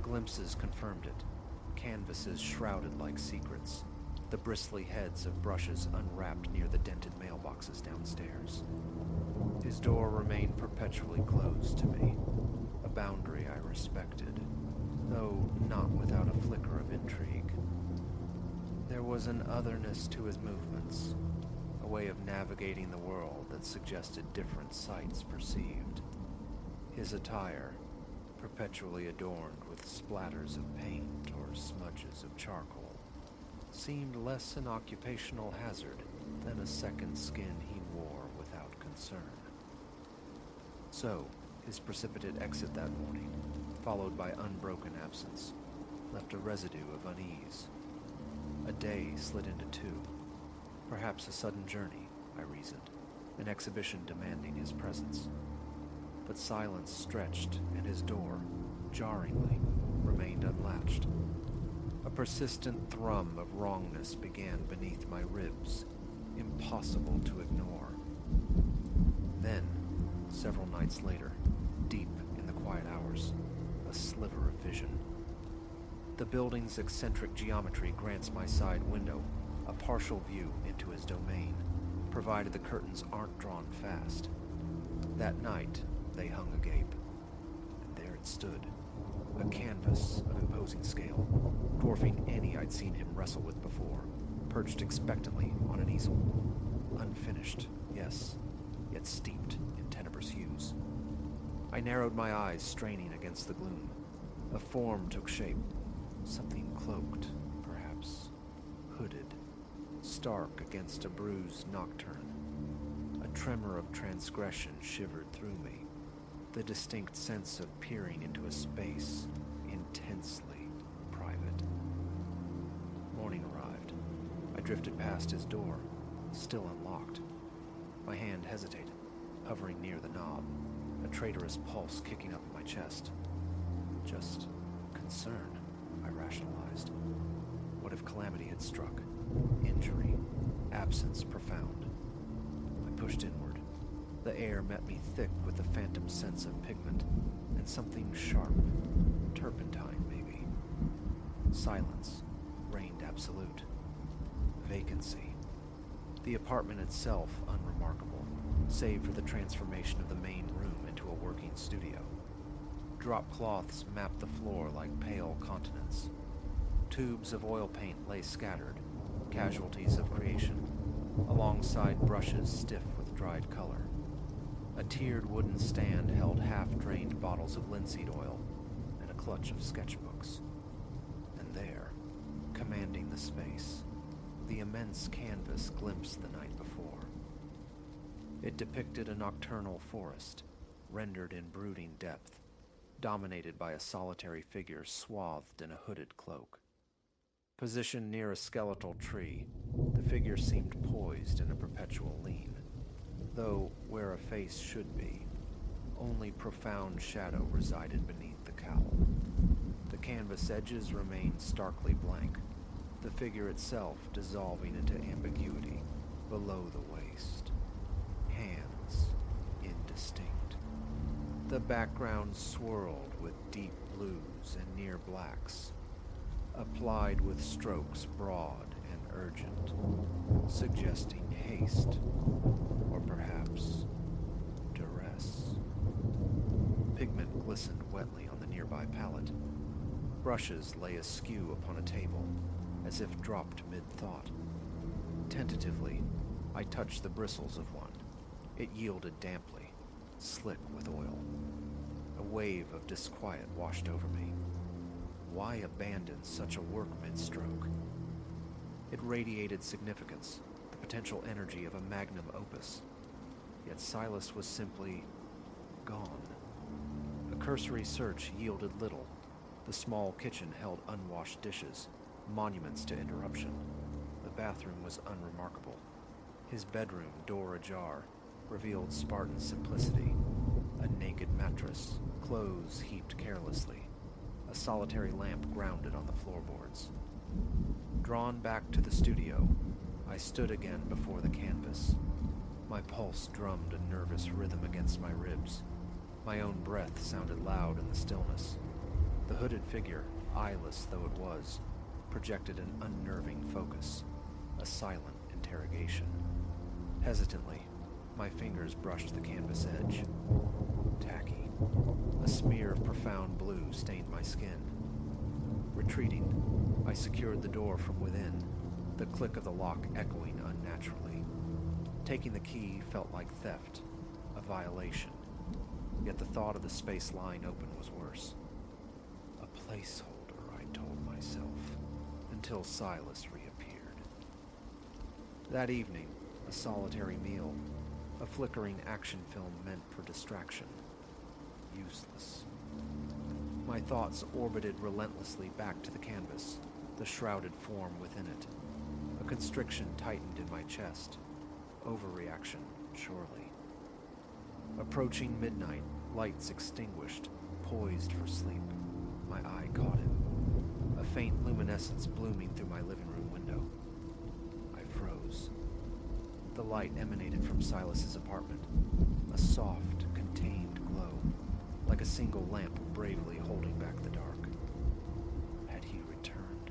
Glimpses confirmed it, canvases shrouded like secrets, the bristly heads of brushes unwrapped near the dented mailboxes downstairs. His door remained perpetually closed to me, a boundary I respected, though not without a flicker of intrigue. There was an otherness to his movements, a way of navigating the world that suggested different sights perceived. His attire, perpetually adorned with splatters of paint or smudges of charcoal, seemed less an occupational hazard than a second skin he wore without concern. So, his precipitate exit that morning, followed by unbroken absence, left a residue of unease. A day slid into 2. Perhaps a sudden journey, I reasoned, an exhibition demanding his presence. But silence stretched, and his door, jarringly, remained unlatched. A persistent thrum of wrongness began beneath my ribs, impossible to ignore. Then, several nights later, deep in the quiet hours, a sliver of vision. The building's eccentric geometry grants my side window a partial view into his domain, provided the curtains aren't drawn fast. That night, they hung agape, and there it stood, a canvas of imposing scale, dwarfing any I'd seen him wrestle with before, perched expectantly on an easel. Unfinished, yes, yet steeped in tenebrous hues. I narrowed my eyes, straining against the gloom. A form took shape, something cloaked, perhaps, hooded, stark against a bruised nocturne. A tremor of transgression shivered through me, the distinct sense of peering into a space intensely private. Morning arrived. I drifted past his door, still unlocked. My hand hesitated, hovering near the knob, a traitorous pulse kicking up in my chest. Just concern, I rationalized. What if calamity had struck? Injury, absence profound. I pushed inward. The air met me thick with the phantom sense of pigment, and something sharp, turpentine maybe. Silence reigned absolute. Vacancy. The apartment itself unremarkable, save for the transformation of the main room into a working studio. Drop cloths mapped the floor like pale continents. Tubes of oil paint lay scattered, casualties of creation, alongside brushes stiff with dried color. A tiered wooden stand held half-drained bottles of linseed oil and a clutch of sketchbooks. And there, commanding the space, the immense canvas glimpsed the night before. It depicted a nocturnal forest, rendered in brooding depth, dominated by a solitary figure swathed in a hooded cloak. Positioned near a skeletal tree, the figure seemed poised in a perpetual lean, though where a face should be, only profound shadow resided beneath the cowl. The canvas edges remained starkly blank, the figure itself dissolving into ambiguity below the waist. Hands indistinct. The background swirled with deep blues and near blacks, applied with strokes broad and urgent, suggesting haste, or perhaps duress. Pigment glistened wetly on the nearby palette. Brushes lay askew upon a table, as if dropped mid-thought. Tentatively, I touched the bristles of one. It yielded damply, slick with oil. A wave of disquiet washed over me. Why abandon such a work mid-stroke? It radiated significance, the potential energy of a magnum opus. Yet Silas was simply gone. A cursory search yielded little. The small kitchen held unwashed dishes, monuments to interruption. The bathroom was unremarkable. His bedroom, door ajar, revealed Spartan simplicity. A naked mattress, clothes heaped carelessly, a solitary lamp grounded on the floorboards. Drawn back to the studio, I stood again before the canvas. My pulse drummed a nervous rhythm against my ribs. My own breath sounded loud in the stillness. The hooded figure, eyeless though it was, projected an unnerving focus, a silent interrogation. Hesitantly, my fingers brushed the canvas edge. Tacky. A smear of profound blue stained my skin. Retreating, I secured the door from within, the click of the lock echoing unnaturally. Taking the key felt like theft, a violation. Yet the thought of the space lying open was worse. A placeholder, I told myself, until Silas reappeared. That evening, a solitary meal, a flickering action film meant for distraction. Useless. My thoughts orbited relentlessly back to the canvas, the shrouded form within it. A constriction tightened in my chest. Overreaction, surely. Approaching midnight, lights extinguished, poised for sleep. My eye caught him. A faint luminescence blooming through my living room window. I froze. The light emanated from Silas's apartment. A soft, contained glow, like a single lamp bravely holding back the dark. Had he returned?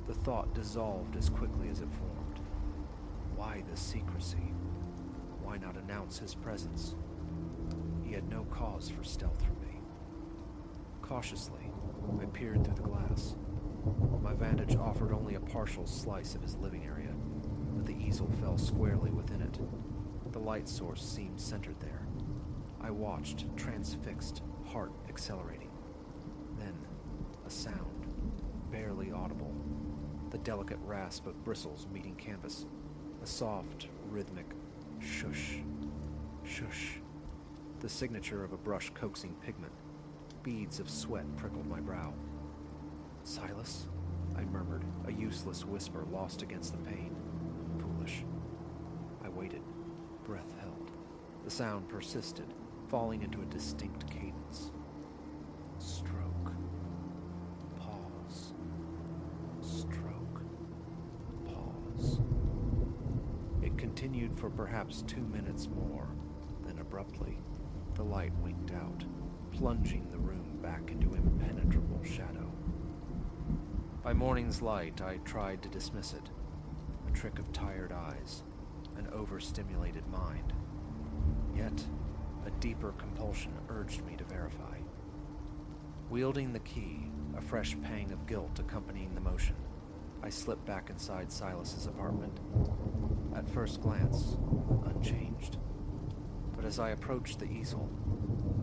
The thought dissolved as quickly as it formed. Why this secrecy? Why not announce his presence? He had no cause for stealth from me. Cautiously, I peered through the glass. My vantage offered only a partial slice of his living area, but the easel fell squarely within it. The light source seemed centered there. I watched, transfixed, heart accelerating. Then, a sound, barely audible. The delicate rasp of bristles meeting canvas. A soft, rhythmic shush, shush. The signature of a brush coaxing pigment. Beads of sweat prickled my brow. Silas? I murmured, a useless whisper lost against the pain. Foolish. I waited. Breath held. The sound persisted, falling into a distinct cadence. Stroke. Pause. Stroke. Pause. It continued for perhaps 2 minutes more, then abruptly, the light winked out, plunging the room back into impenetrable shadow. By morning's light, I tried to dismiss it, a trick of tired eyes, an overstimulated mind. Yet, a deeper compulsion urged me to verify. Wielding the key, a fresh pang of guilt accompanying the motion, I slipped back inside Silas's apartment. At first glance, unchanged. But as I approached the easel,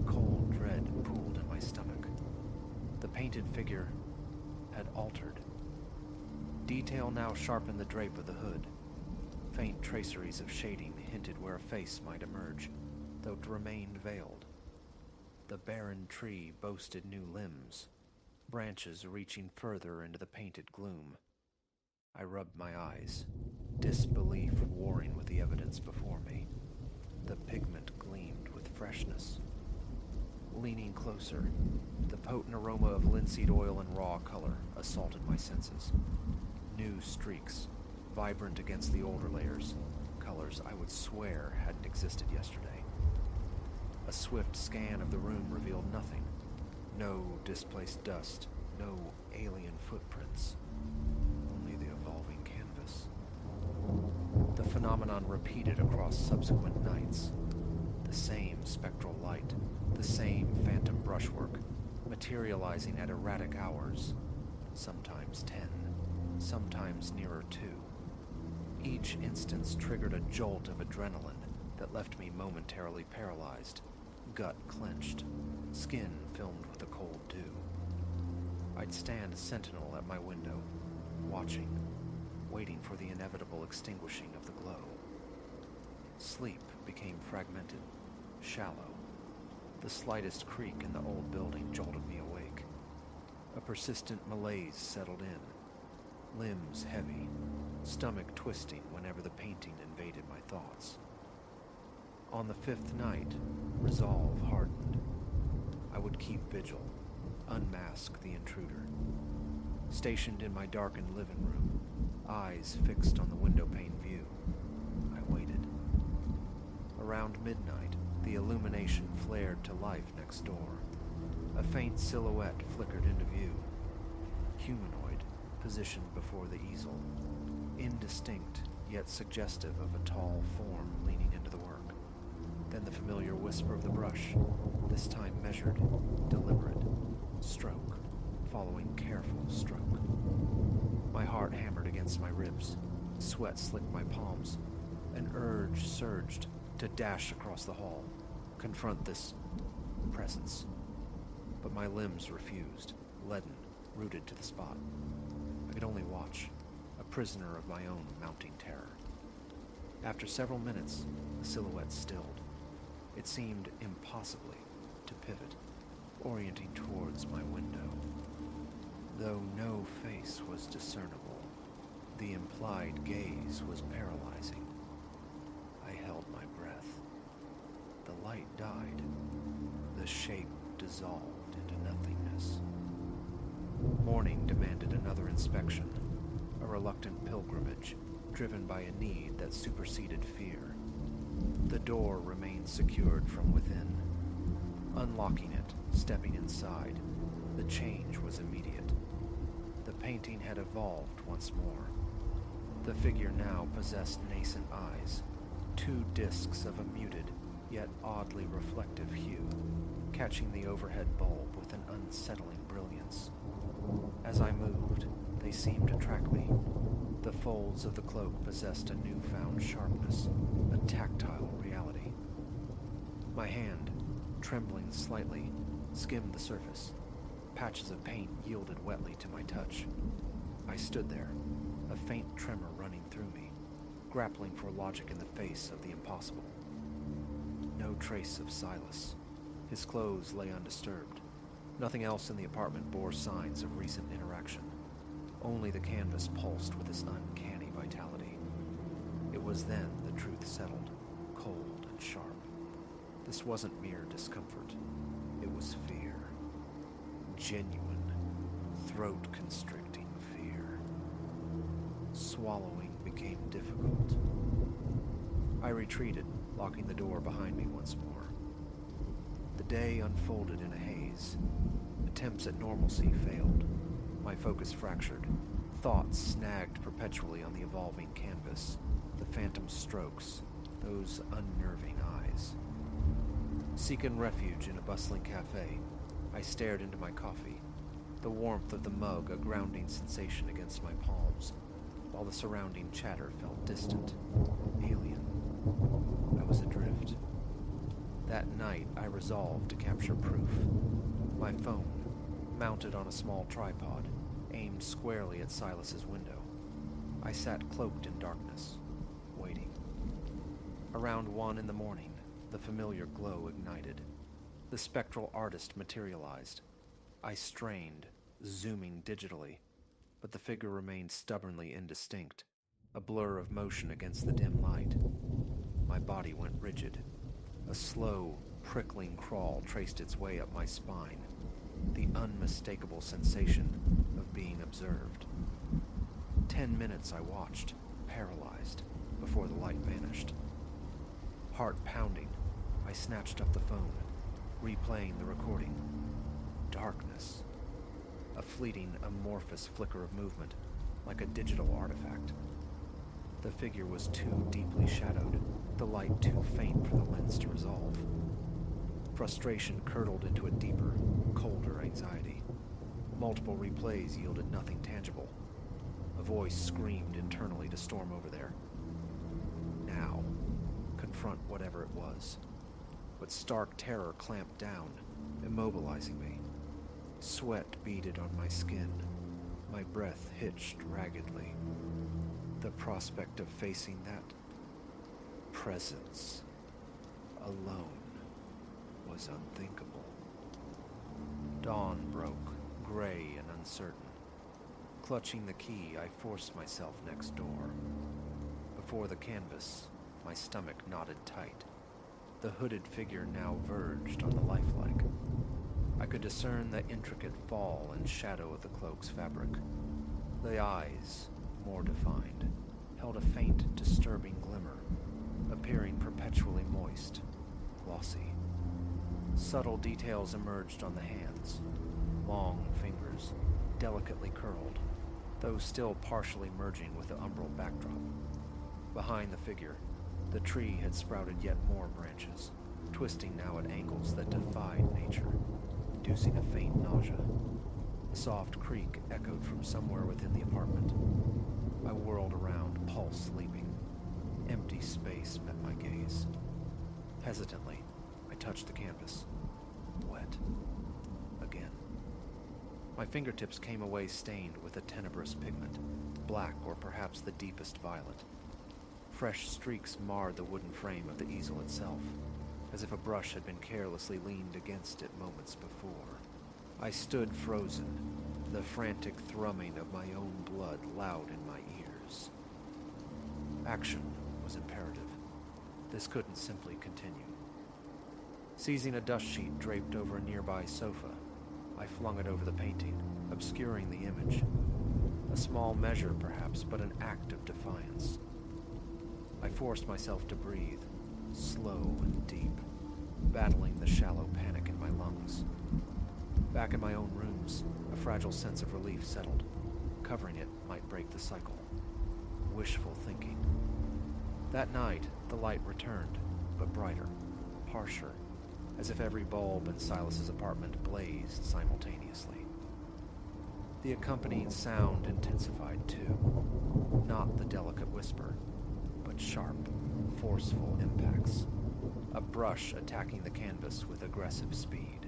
a cold dread pooled in my stomach. The painted figure had altered. Detail now sharpened the drape of the hood. Faint traceries of shading hinted where a face might emerge. though it remained veiled. The barren tree boasted new limbs, branches reaching further into the painted gloom. I rubbed my eyes, disbelief warring with the evidence before me. The pigment gleamed with freshness. Leaning closer, the potent aroma of linseed oil and raw color assaulted my senses. New streaks, vibrant against the older layers, colors I would swear hadn't existed yesterday. A swift scan of the room revealed nothing. No displaced dust, no alien footprints, only the evolving canvas. The phenomenon repeated across subsequent nights. The same spectral light, the same phantom brushwork, materializing at erratic hours, sometimes 10, sometimes nearer 2. Each instance triggered a jolt of adrenaline that left me momentarily paralyzed, gut clenched, skin filmed with the cold dew. I'd stand sentinel at my window, watching, waiting for the inevitable extinguishing of the glow. Sleep became fragmented, shallow. The slightest creak in the old building jolted me awake. A persistent malaise settled in, limbs heavy, stomach twisting whenever the painting invaded my thoughts. On the 5th night, resolve hardened. I would keep vigil, unmask the intruder. Stationed in my darkened living room, eyes fixed on the windowpane view, I waited. Around midnight, the illumination flared to life next door. A faint silhouette flickered into view. Humanoid, positioned before the easel. Indistinct, yet suggestive of a tall form leaning into the work. Then the familiar whisper of the brush, this time measured, deliberate. Stroke, following careful stroke. My heart hammered against my ribs. Sweat slicked my palms. An urge surged to dash across the hall, confront this presence. But my limbs refused, leaden, rooted to the spot. I could only watch, a prisoner of my own mounting terror. After several minutes, the silhouette stilled. It seemed impossibly to pivot, orienting towards my window. Though no face was discernible, the implied gaze was paralyzing. I held my breath. The light died. The shape dissolved into nothingness. Morning demanded another inspection, a reluctant pilgrimage driven by a need that superseded fear. The door remained secured from within. Unlocking it, stepping inside, the change was immediate. The painting had evolved once more. The figure now possessed nascent eyes, 2 discs of a muted, yet oddly reflective hue, catching the overhead bulb with an unsettling brilliance. As I moved, they seemed to track me. The folds of the cloak possessed a newfound sharpness, a tactile reality. My hand, trembling slightly, skimmed the surface. Patches of paint yielded wetly to my touch. I stood there, a faint tremor running through me, grappling for logic in the face of the impossible. No trace of Silas. His clothes lay undisturbed. Nothing else in the apartment bore signs of recent interaction. Only the canvas pulsed with this uncanny vitality. It was then the truth settled, cold and sharp. This wasn't mere discomfort. It was fear. Genuine, throat-constricting fear. Swallowing became difficult. I retreated, locking the door behind me once more. The day unfolded in a haze. Attempts at normalcy failed. My focus fractured. Thoughts snagged perpetually on the evolving canvas, the phantom strokes, those unnerving eyes. Seeking refuge in a bustling cafe, I stared into my coffee, the warmth of the mug a grounding sensation against my palms, while the surrounding chatter felt distant, alien. I was adrift. That night, I resolved to capture proof. My phone, mounted on a small tripod, aimed squarely at Silas's window. I sat cloaked in darkness, waiting. Around 1 in the morning, the familiar glow ignited. The spectral artist materialized. I strained, zooming digitally, but the figure remained stubbornly indistinct, a blur of motion against the dim light. My body went rigid. A slow, prickling crawl traced its way up my spine, the unmistakable sensation of being observed. 10 minutes I watched, paralyzed, before the light vanished. Heart pounding, I snatched up the phone, replaying the recording. Darkness. A fleeting, amorphous flicker of movement, like a digital artifact. The figure was too deeply shadowed, the light too faint for the lens to resolve. Frustration curdled into a deeper, colder anxiety. Multiple replays yielded nothing tangible. A voice screamed internally to storm over there. Now, confront whatever it was. But stark terror clamped down, immobilizing me. Sweat beaded on my skin. My breath hitched raggedly. The prospect of facing that presence alone was unthinkable. Dawn broke, gray and uncertain. Clutching the key, I forced myself next door. Before the canvas, my stomach knotted tight. The hooded figure now verged on the lifelike. I could discern the intricate fall and shadow of the cloak's fabric. The eyes, more defined, held a faint, disturbing glimmer, appearing perpetually moist, glossy. Subtle details emerged on the hands, long fingers, delicately curled, though still partially merging with the umbral backdrop. Behind the figure, the tree had sprouted yet more branches, twisting now at angles that defied nature, inducing a faint nausea. A soft creak echoed from somewhere within the apartment. I whirled around, pulse leaping. Empty space met my gaze. Hesitantly, I touched the canvas. Wet. Again. My fingertips came away stained with a tenebrous pigment, black or perhaps the deepest violet. Fresh streaks marred the wooden frame of the easel itself, as if a brush had been carelessly leaned against it moments before. I stood frozen, the frantic thrumming of my own blood loud in my ears. Action was imperative. This couldn't simply continue. Seizing a dust sheet draped over a nearby sofa, I flung it over the painting, obscuring the image. A small measure, perhaps, but an act of defiance. I forced myself to breathe, slow and deep, battling the shallow panic in my lungs. Back in my own rooms, a fragile sense of relief settled. Covering it might break the cycle. Wishful thinking. That night, the light returned, but brighter, harsher, as if every bulb in Silas's apartment blazed simultaneously. The accompanying sound intensified too. Not the delicate whisper, but sharp, forceful impacts. A brush attacking the canvas with aggressive speed.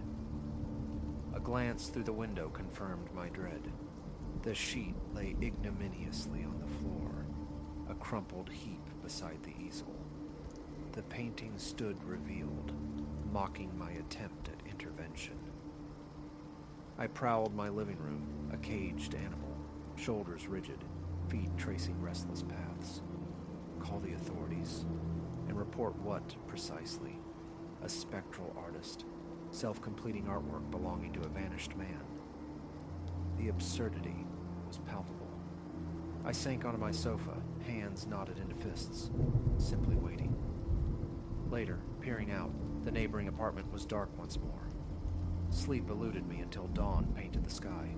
A glance through the window confirmed my dread. The sheet lay ignominiously on the floor, a crumpled heap beside the easel. The painting stood revealed, mocking my attempt at intervention. I prowled my living room, a caged animal, shoulders rigid, feet tracing restless paths. Call the authorities, and report what, precisely? A spectral artist, self-completing artwork belonging to a vanished man. The absurdity was palpable. I sank onto my sofa, hands knotted into fists, simply waiting. Later, peering out, the neighboring apartment was dark once more. Sleep eluded me until dawn painted the sky.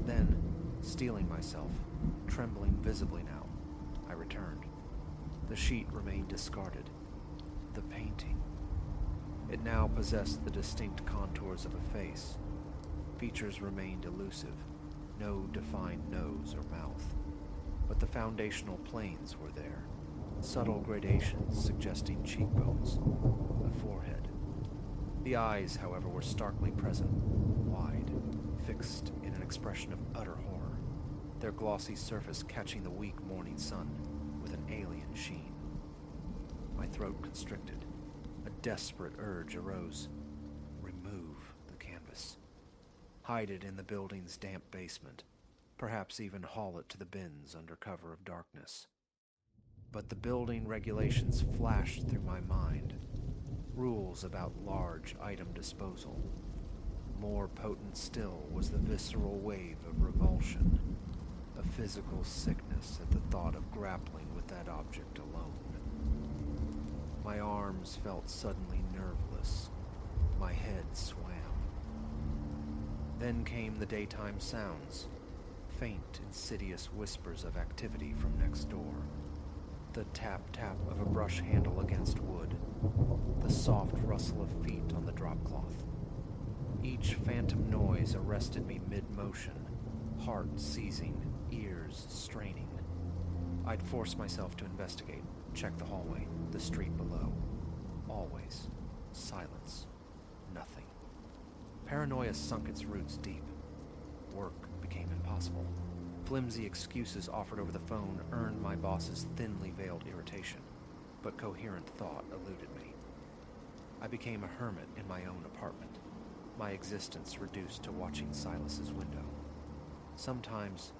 Then, steeling myself, trembling visibly now, I returned. The sheet remained discarded. The painting. It now possessed the distinct contours of a face. Features remained elusive, no defined nose or mouth. But the foundational planes were there, subtle gradations suggesting cheekbones, a forehead. The eyes, however, were starkly present, wide, fixed in an expression of utter horror, their glossy surface catching the weak morning sun with an alien sheen. My throat constricted. A desperate urge arose. Remove the canvas. Hide it in the building's damp basement. Perhaps even haul it to the bins under cover of darkness. But the building regulations flashed through my mind. Rules about large item disposal. More potent still was the visceral wave of revulsion. A physical sickness at the thought of grappling with that object alone. My arms felt suddenly nerveless. My head swam. Then came the daytime sounds. Faint, insidious whispers of activity from next door. The tap-tap of a brush handle against wood. The soft rustle of feet on the drop cloth. Each phantom noise arrested me mid-motion, heart seizing, ears straining. I'd force myself to investigate, check the hallway, the street below. Always silence. Nothing. Paranoia sunk its roots deep. Work became impossible. Flimsy excuses offered over the phone earned my boss's thinly veiled irritation, but coherent thought eluded me. I became a hermit in my own apartment, my existence reduced to watching Silas's window. Sometimes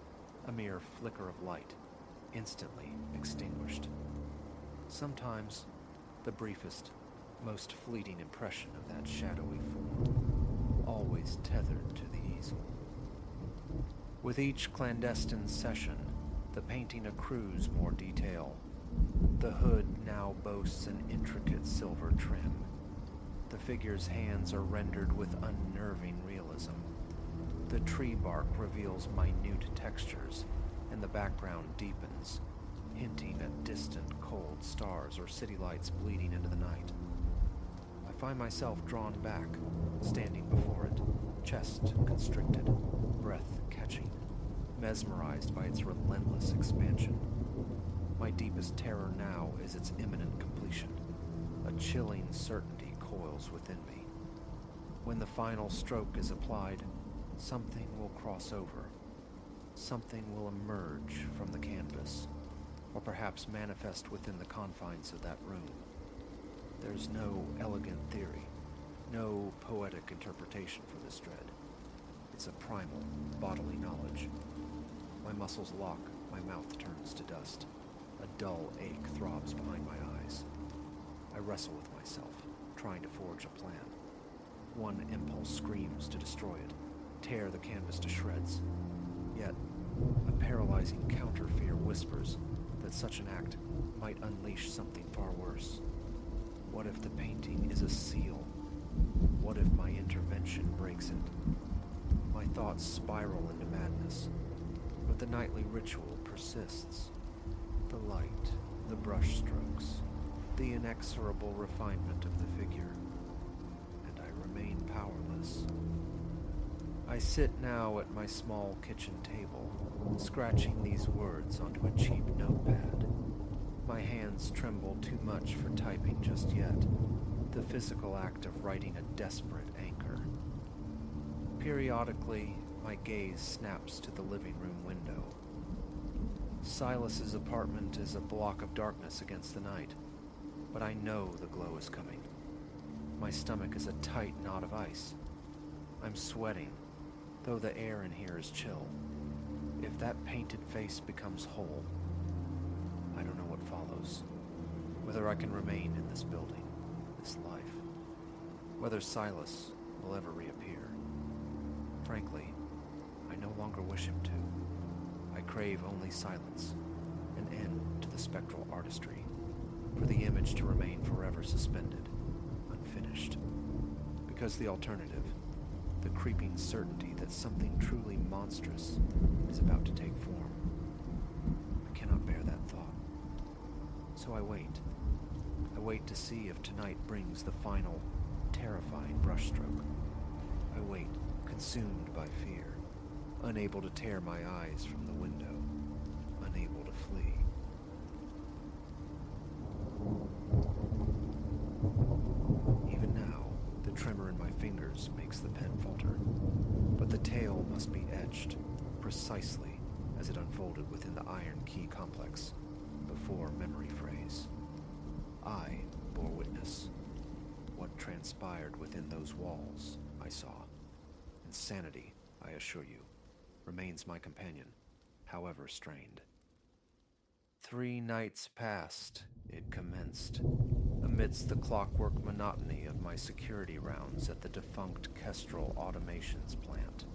a mere flicker of light, instantly extinguished. Sometimes the briefest, most fleeting impression of that shadowy form, always tethered to the easel. With each clandestine session, the painting accrues more detail. The hood now boasts an intricate silver trim. The figure's hands are rendered with unnerving realism. The tree bark reveals minute textures, and the background deepens, hinting at distant, cold stars or city lights bleeding into the night. I find myself drawn back, standing before it, chest constricted, breath catching, mesmerized by its relentless expansion. My deepest terror now is its imminent completion. A chilling certainty coils within me. When the final stroke is applied, something will cross over. Something will emerge from the canvas, or perhaps manifest within the confines of that room. There's no elegant theory, no poetic interpretation for this dread. It's a primal, bodily knowledge. My muscles lock, my mouth turns to dust. A dull ache throbs behind my eyes. I wrestle with myself, trying to forge a plan. One impulse screams to destroy it, tear the canvas to shreds. Yet, a paralyzing counter-fear whispers that such an act might unleash something far worse. What if the painting is a seal? What if my intervention breaks it? My thoughts spiral into madness, but the nightly ritual persists. The light, the brushstrokes, the inexorable refinement of the figure, and I remain powerless. I sit now at my small kitchen table, scratching these words onto a cheap notepad. My hands tremble too much for typing just yet, the physical act of writing a desperate anchor. Periodically, my gaze snaps to the living room window. Silas's apartment is a block of darkness against the night, but I know the glow is coming. My stomach is a tight knot of ice. I'm sweating, though the air in here is chill. If that painted face becomes whole, I don't know what follows. Whether I can remain in this building, this life. Whether Silas will ever reappear. Frankly, I no longer wish him to. I crave only silence, an end to the spectral artistry, for the image to remain forever suspended, unfinished. Because the alternative, the creeping certainty that something truly monstrous is about to take form. I cannot bear that thought. So I wait. I wait to see if tonight brings the final, terrifying brushstroke. I wait, consumed by fear, unable to tear my eyes from the window, unable to flee. Even now, the tremor in my fingers makes the pen falter, but the tale must be etched precisely as it unfolded within the Iron Key complex, before memory phrase. I bore witness. What transpired within those walls, I saw. Insanity, I assure you, remains my companion, however strained. 3 nights passed, it commenced, amidst the clockwork monotony of my security rounds at the defunct Kestrel Automations plant.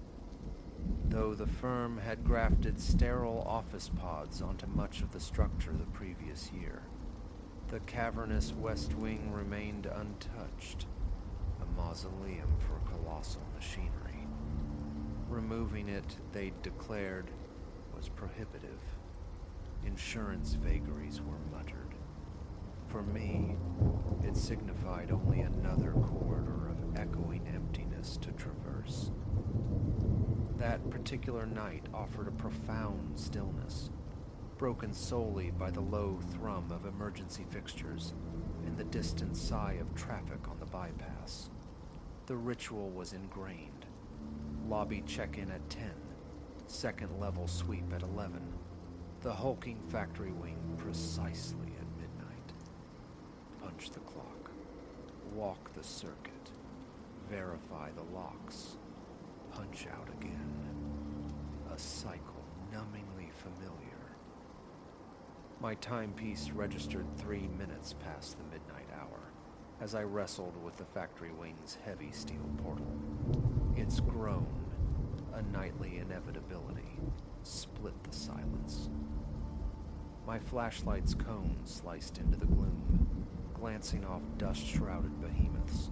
Though the firm had grafted sterile office pods onto much of the structure the previous year, the cavernous west wing remained untouched, a mausoleum for colossal machinery. Removing it, they declared, was prohibitive. Insurance vagaries were muttered. For me, it signified only another corridor of echoing emptiness to traverse. That particular night offered a profound stillness, broken solely by the low thrum of emergency fixtures and the distant sigh of traffic on the bypass. The ritual was ingrained. Lobby check-in at 10, second level sweep at 11, the hulking factory wing precisely at midnight. Punch the clock, walk the circuit, verify the locks, punch out again. A cycle numbingly familiar. My timepiece registered 3 minutes past the midnight hour as I wrestled with the factory wing's heavy steel portal. Its groan, a nightly inevitability, split the silence. My flashlight's cone sliced into the gloom, glancing off dust-shrouded behemoths.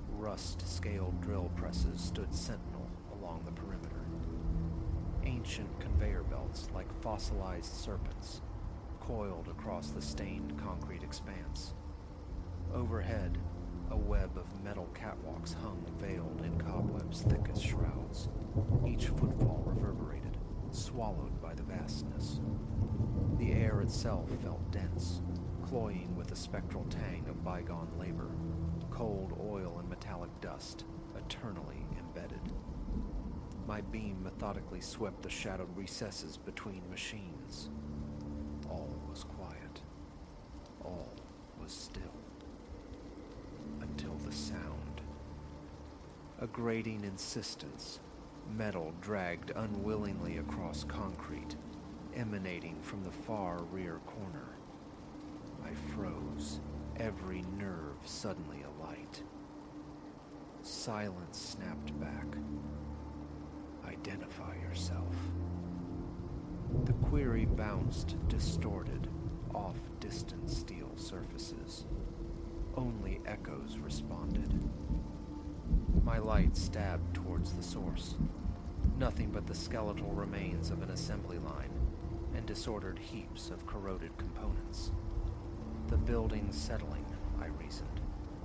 Rust-scaled drill presses stood sentinel along the perimeter. Ancient conveyor belts, like fossilized serpents, coiled across the stained concrete expanse. Overhead, a web of metal catwalks hung veiled in cobwebs thick as shrouds. Each footfall reverberated, swallowed by the vastness. The air itself felt dense, cloying with the spectral tang of bygone labor, cold oil and metallic dust, eternally embedded. My beam methodically swept the shadowed recesses between machines. All was quiet. All was still. Until the sound. A grating insistence, metal dragged unwillingly across concrete, emanating from the far rear corner. I froze, every nerve suddenly alight. Silence snapped back. Identify yourself. The query bounced, distorted, off distant steel surfaces. Only echoes responded. My light stabbed towards the source. Nothing but the skeletal remains of an assembly line and disordered heaps of corroded components. The building's settling, I reasoned,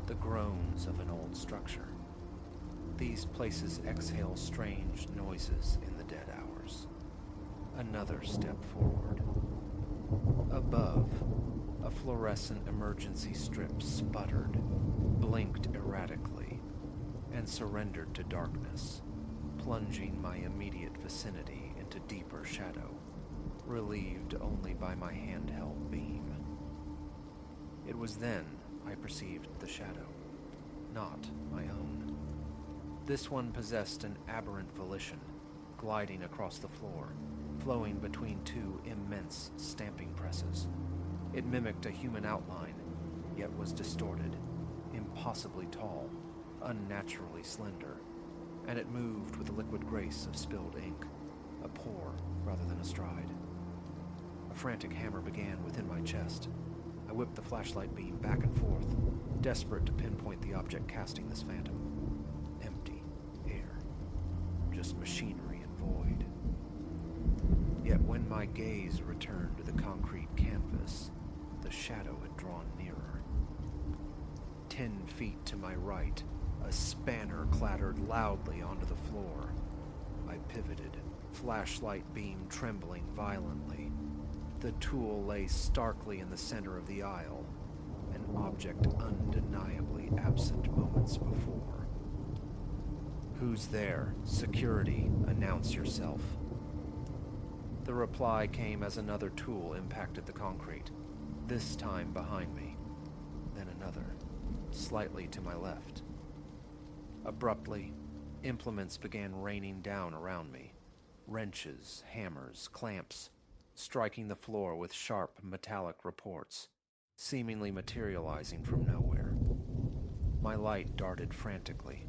the groans of an old structure. These places exhale strange noises in the dead hours. Another step forward. Above, a fluorescent emergency strip sputtered, blinked erratically, and surrendered to darkness, plunging my immediate vicinity into deeper shadow, relieved only by my handheld beam. It was then I perceived the shadow, not my own. This one possessed an aberrant volition, gliding across the floor, flowing between 2 immense stamping presses. It mimicked a human outline, yet was distorted, impossibly tall, unnaturally slender, and it moved with the liquid grace of spilled ink, a pour rather than a stride. A frantic hammer began within my chest. I whipped the flashlight beam back and forth, desperate to pinpoint the object casting this phantom. Empty air, just machinery and void. Yet when my gaze returned to the concrete canvas, the shadow had drawn nearer. 10 feet to my right, a spanner clattered loudly onto the floor. I pivoted, flashlight beam trembling violently. The tool lay starkly in the center of the aisle, an object undeniably absent moments before. "Who's there? Security, announce yourself." The reply came as another tool impacted the concrete, this time behind me, then another. slightly to my left. Abruptly, implements began raining down around me. Wrenches, hammers, clamps, striking the floor with sharp metallic reports, seemingly materializing from nowhere. My light darted frantically,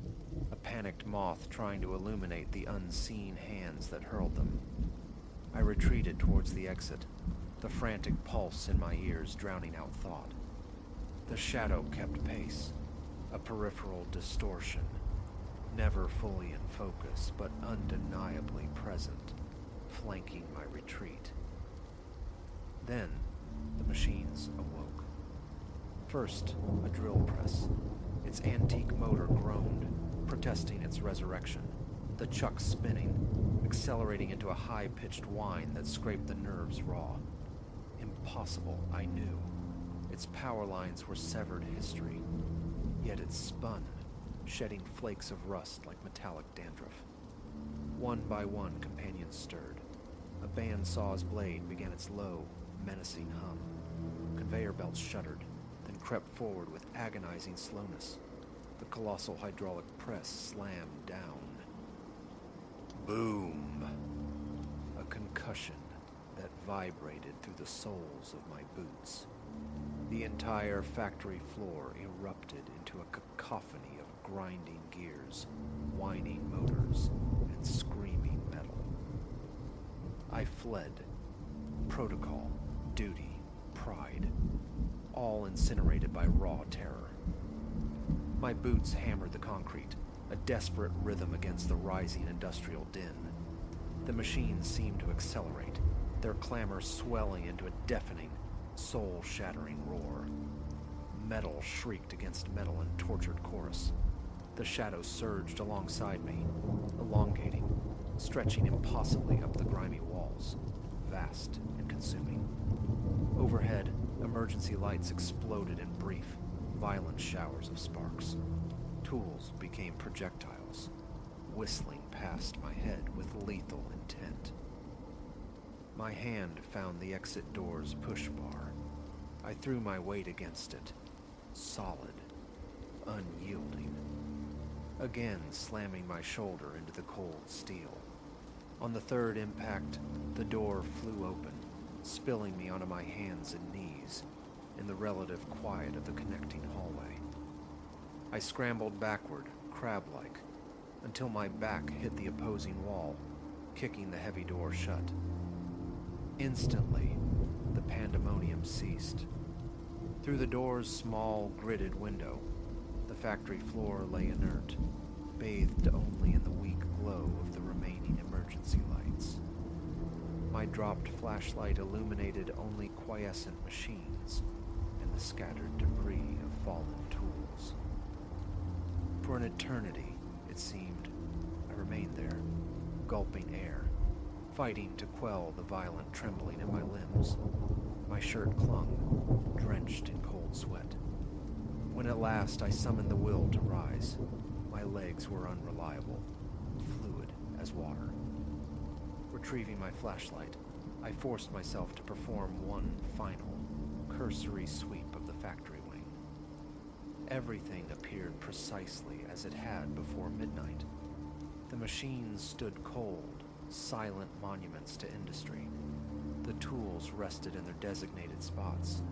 a panicked moth trying to illuminate the unseen hands that hurled them. I retreated towards the exit, the frantic pulse in my ears drowning out thought. The shadow kept pace, a peripheral distortion, never fully in focus, but undeniably present, flanking my retreat. Then, the machines awoke. First, a drill press. Its antique motor groaned, protesting its resurrection, the chuck spinning, accelerating into a high-pitched whine that scraped the nerves raw. Impossible, I knew. Its power lines were severed history, yet it spun, shedding flakes of rust like metallic dandruff. One by one, companions stirred. A bandsaw's blade began its low, menacing hum. Conveyor belts shuddered, then crept forward with agonizing slowness. The colossal hydraulic press slammed down. Boom! A concussion that vibrated through the soles of my boots. The entire factory floor erupted into a cacophony of grinding gears, whining motors, and screaming metal. I fled. Protocol, duty, pride, all incinerated by raw terror. My boots hammered the concrete, a desperate rhythm against the rising industrial din. The machines seemed to accelerate, their clamor swelling into a deafening, soul-shattering roar. Metal shrieked against metal in tortured chorus. The shadow surged alongside me, elongating, stretching impossibly up the grimy walls, vast and consuming. Overhead, emergency lights exploded in brief, violent showers of sparks. Tools became projectiles, whistling past my head with lethal intent. My hand found the exit door's push bar. I threw my weight against it, solid, unyielding. Again slamming my shoulder into the cold steel. On the third impact, the door flew open, spilling me onto my hands and knees in the relative quiet of the connecting hallway. I scrambled backward, crab-like, until my back hit the opposing wall, kicking the heavy door shut. Instantly, the pandemonium ceased. Through the door's small, gridded window, the factory floor lay inert, bathed only in the weak glow of the remaining emergency lights. My dropped flashlight illuminated only quiescent machines and the scattered debris of fallen tools. For an eternity, it seemed, I remained there, gulping air, fighting to quell the violent trembling in my limbs. My shirt clung, drenched in cold sweat. When at last I summoned the will to rise, my legs were unreliable, fluid as water. Retrieving my flashlight, I forced myself to perform one final, cursory sweep of the factory wing. Everything appeared precisely as it had before midnight. The machines stood cold, silent monuments to industry. The tools rested in their designated spots.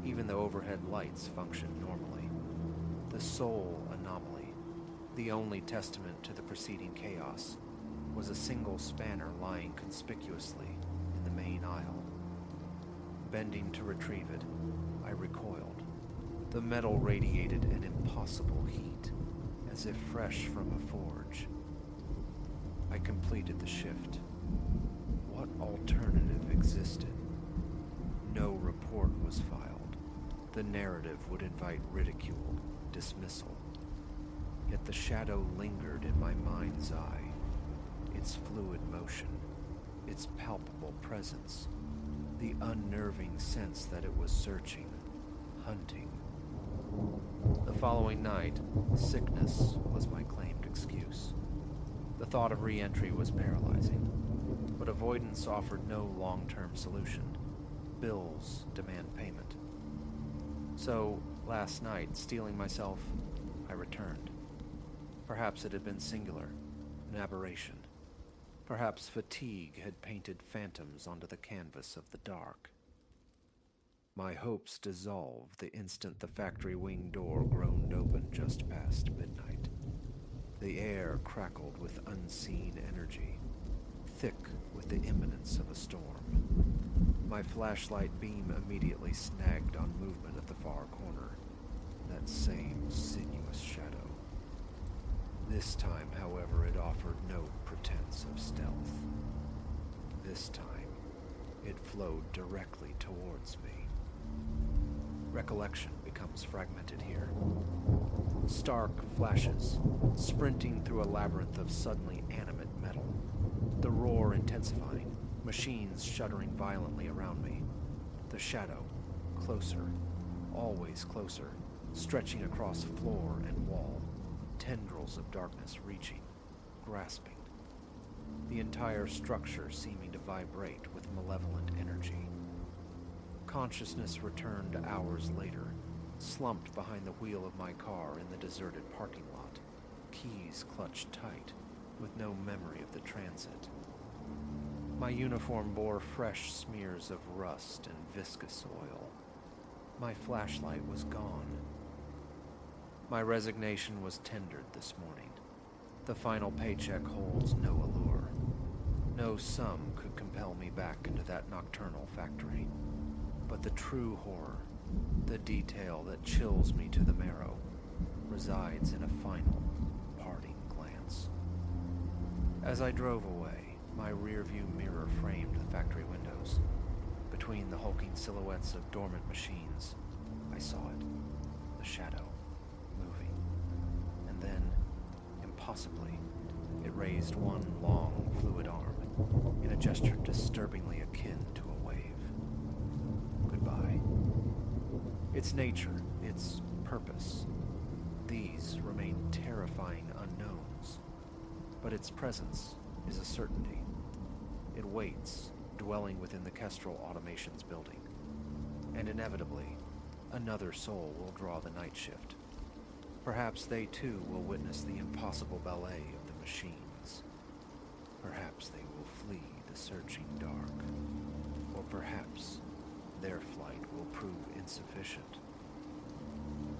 Even the overhead lights functioned normally. The sole anomaly, the only testament to the preceding chaos, was a single spanner lying conspicuously in the main aisle. Bending to retrieve it, I recoiled. The metal radiated an impossible heat, as if fresh from a forge. I completed the shift. What alternative existed? No report was filed. The narrative would invite ridicule, dismissal. Yet the shadow lingered in my mind's eye, its fluid motion, its palpable presence, the unnerving sense that it was searching, hunting. The following night, sickness was my claimed excuse. The thought of re-entry was paralyzing, but avoidance offered no long-term solution. Bills demand payment. So, Last night, steeling myself, I returned. Perhaps it had been singular, an aberration. Perhaps fatigue had painted phantoms onto the canvas of the dark. My hopes dissolved the instant the factory wing door groaned open just past midnight. The air crackled with unseen energy, thick with the imminence of a storm. My flashlight beam immediately snagged on movement at the far corner, that same sinuous shadow. This time, however, it offered no pretense of stealth. This time, it flowed directly towards me. Recollection becomes fragmented here. Stark flashes, sprinting through a labyrinth of suddenly animate metal. The roar intensifying, machines shuddering violently around me. The shadow, closer, always closer, stretching across floor and wall. Tendrils of darkness reaching, grasping. The entire structure seeming to vibrate with malevolent energy. Consciousness returned hours later, slumped behind the wheel of my car in the deserted parking lot, keys clutched tight, with no memory of the transit. My uniform bore fresh smears of rust and viscous oil. My flashlight was gone. My resignation was tendered this morning. The final paycheck holds no allure. No sum could compel me back into that nocturnal factory. But the true horror, the detail that chills me to the marrow, resides in a final, parting glance. As I drove away, my rearview mirror framed the factory windows. Between the hulking silhouettes of dormant machines, I saw it, the shadow. Then, impossibly, it raised one long, fluid arm in a gesture disturbingly akin to a wave. Goodbye. Its nature, its purpose, these remain terrifying unknowns, but its presence is a certainty. It waits, dwelling within the Kestrel Automations building, and inevitably, another soul will draw the night shift. Perhaps they too will witness the impossible ballet of the machines. Perhaps they will flee the searching dark. Or perhaps their flight will prove insufficient.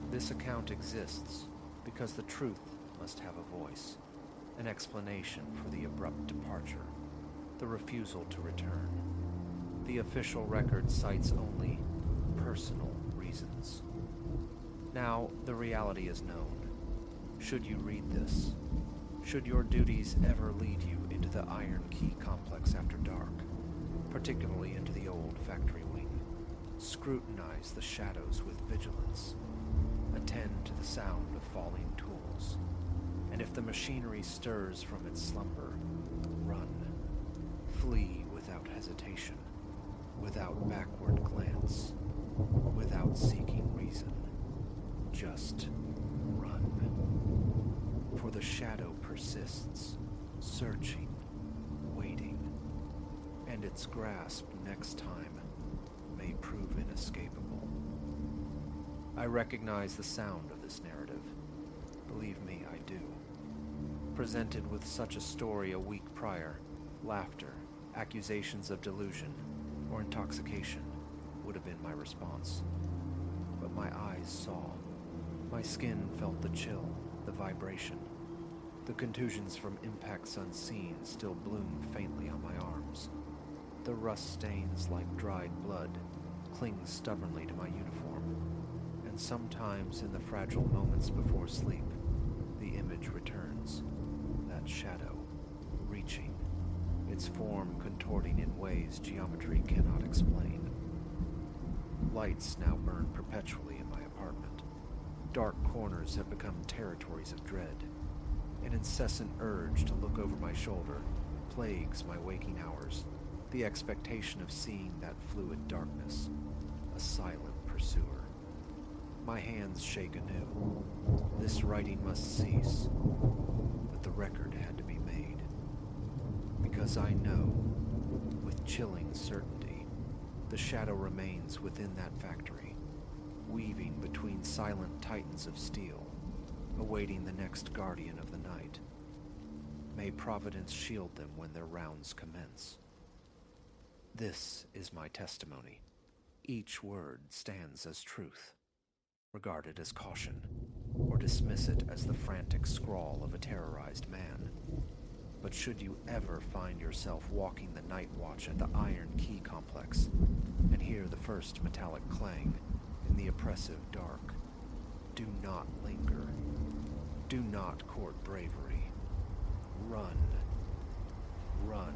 This account exists because the truth must have a voice, an explanation for the abrupt departure, the refusal to return. The official record cites only personal reasons. Now, the reality is known. Should you read this, should your duties ever lead you into the Iron Key complex after dark, particularly into the old factory wing, scrutinize the shadows with vigilance, attend to the sound of falling tools, and if the machinery stirs from its slumber, run, flee without hesitation, without backward glance, without seeking reason. Just run. For the shadow persists, searching, waiting, and its grasp next time may prove inescapable. I recognize the sound of this narrative. Believe me, I do. Presented with such a story a week prior, laughter, accusations of delusion, or intoxication would have been my response. But my eyes saw. My skin felt the chill, the vibration. The contusions from impacts unseen still bloomed faintly on my arms. The rust stains like dried blood cling stubbornly to my uniform. And sometimes in the fragile moments before sleep, the image returns. That shadow, reaching, its form contorting in ways geometry cannot explain. Lights now burn perpetually in my apartment. Dark corners have become territories of dread. An incessant urge to look over my shoulder plagues my waking hours, the expectation of seeing that fluid darkness, a silent pursuer. My hands shake anew. This writing must cease, but the record had to be made. Because I know, with chilling certainty, the shadow remains within that factory, weaving between silent titans of steel, awaiting the next guardian of the night. May Providence shield them when their rounds commence. This is my testimony. Each word stands as truth. Regard it as caution, or dismiss it as the frantic scrawl of a terrorized man. But should you ever find yourself walking the night watch at the Iron Key complex and hear the first metallic clang in the oppressive dark, do not linger. Do not court bravery. Run. Run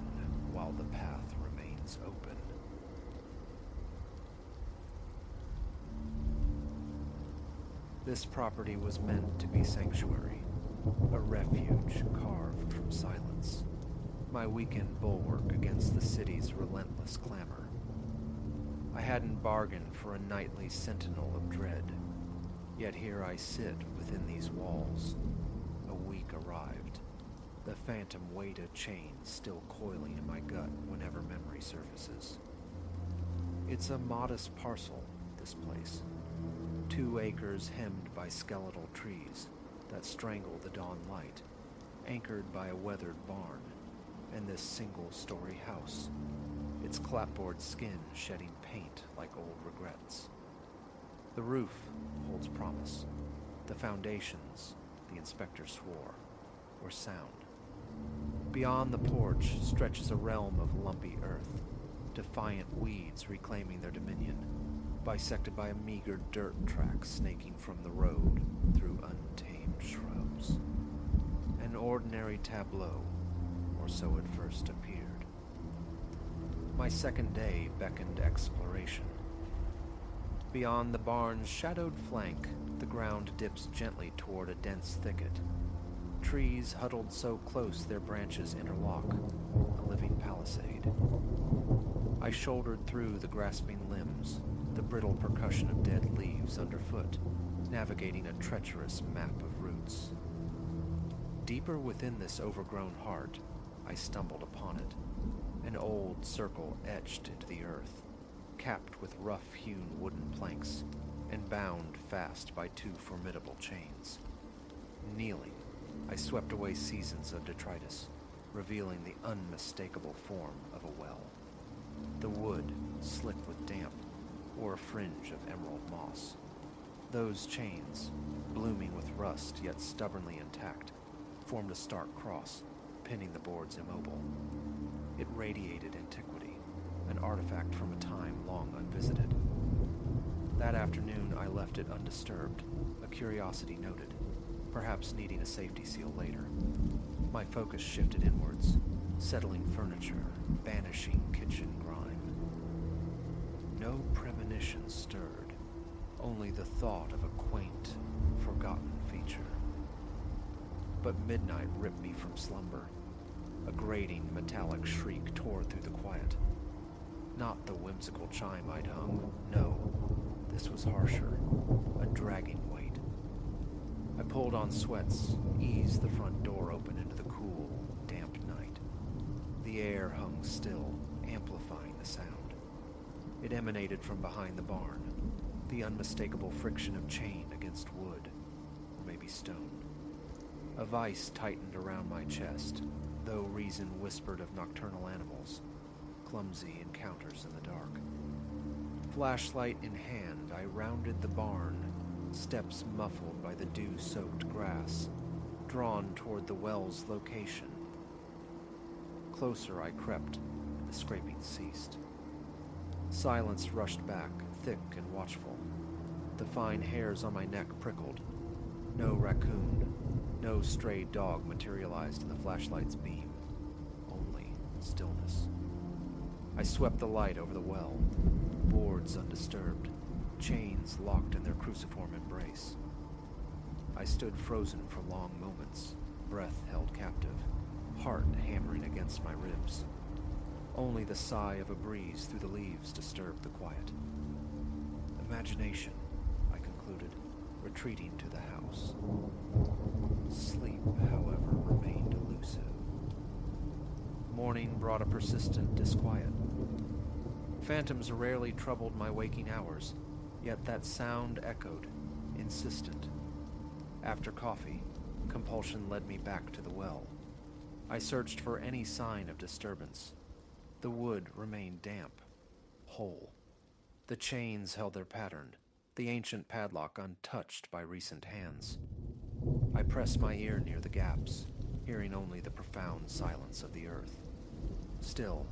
while the path remains open. This property was meant to be sanctuary, a refuge carved from silence, my weekend bulwark against the city's relentless clamor. I hadn't bargained for a nightly sentinel of dread, yet here I sit within these walls. A week arrived, the phantom weight of chains still coiling in my gut whenever memory surfaces. It's a modest parcel, this place. 2 acres hemmed by skeletal trees that strangle the dawn light, anchored by a weathered barn, and this single-story house, its clapboard skin shedding paint like old regrets. The roof holds promise. The foundations, the inspector swore, were sound. Beyond the porch stretches a realm of lumpy earth, defiant weeds reclaiming their dominion, bisected by a meager dirt track snaking from the road through untamed shrubs. An ordinary tableau, or so it first appeared. My second day beckoned exploration. Beyond the barn's shadowed flank, the ground dips gently toward a dense thicket. Trees huddled so close their branches interlock, a living palisade. I shouldered through the grasping limbs, the brittle percussion of dead leaves underfoot, navigating a treacherous map of roots. Deeper within this overgrown heart, I stumbled upon it, an old circle etched into the earth, capped with rough-hewn wooden planks, and bound fast by 2 formidable chains. Kneeling, I swept away seasons of detritus, revealing the unmistakable form of a well. The wood, slick with damp, or a fringe of emerald moss. Those chains, blooming with rust yet stubbornly intact, formed a stark cross, pinning the boards immobile. It radiated antiquity, an artifact from a time long unvisited. That afternoon I left it undisturbed, a curiosity noted, perhaps needing a safety seal later. My focus shifted inwards, settling furniture, banishing kitchen grime. No premonition stirred, only the thought of a quaint, forgotten feature. But midnight ripped me from slumber. A grating, metallic shriek tore through the quiet. Not the whimsical chime I'd hung, no, this was harsher, a dragging weight. I pulled on sweats, eased the front door open into the cool, damp night. The air hung still, amplifying the sound. It emanated from behind the barn, the unmistakable friction of chain against wood, or maybe stone. A vice tightened around my chest, though reason whispered of nocturnal animals, clumsy encounters in the dark. Flashlight in hand, I rounded the barn, steps muffled by the dew-soaked grass, drawn toward the well's location. Closer I crept, and the scraping ceased. Silence rushed back, thick and watchful. The fine hairs on my neck prickled. No raccoon, no stray dog materialized in the flashlight's beam. Only stillness. I swept the light over the well, boards undisturbed, chains locked in their cruciform embrace. I stood frozen for long moments, breath held captive, heart hammering against my ribs. Only the sigh of a breeze through the leaves disturbed the quiet. Imagination, I concluded, retreating to the house. Sleep, however, remained elusive. Morning brought a persistent disquiet. Phantoms rarely troubled my waking hours, Yet that sound echoed, insistent. After coffee, compulsion led me back to the well. I searched for any sign of disturbance. The wood remained damp, whole. The chains held their pattern, the ancient padlock untouched by recent hands. I pressed my ear near the gaps, hearing only the profound silence of the earth. Still,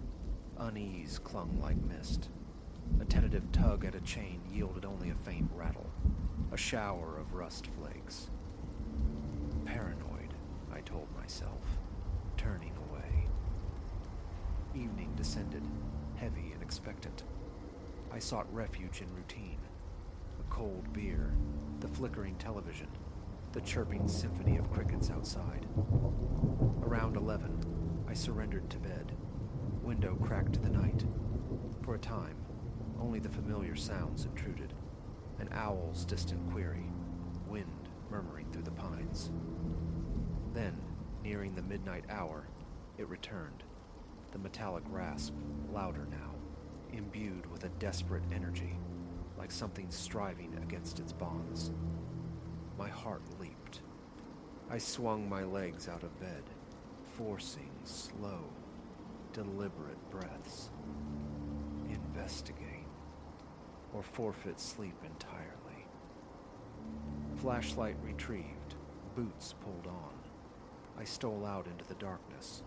unease clung like mist. A tentative tug at a chain yielded only a faint rattle, a shower of rust flakes. Paranoid, I told myself, turning away. Evening descended, heavy and expectant. I sought refuge in routine. A cold beer, the flickering television, the chirping symphony of crickets outside. Around 11, I surrendered to bed. Window cracked to the night. For a time, only the familiar sounds intruded. An owl's distant query, wind murmuring through the pines. Then, nearing the midnight hour, it returned. The metallic rasp, louder now, imbued with a desperate energy, like something striving against its bonds. My heart leaped. I swung my legs out of bed, forcing slow, deliberate breaths. Investigate, or forfeit sleep entirely. Flashlight retrieved, boots pulled on. I stole out into the darkness,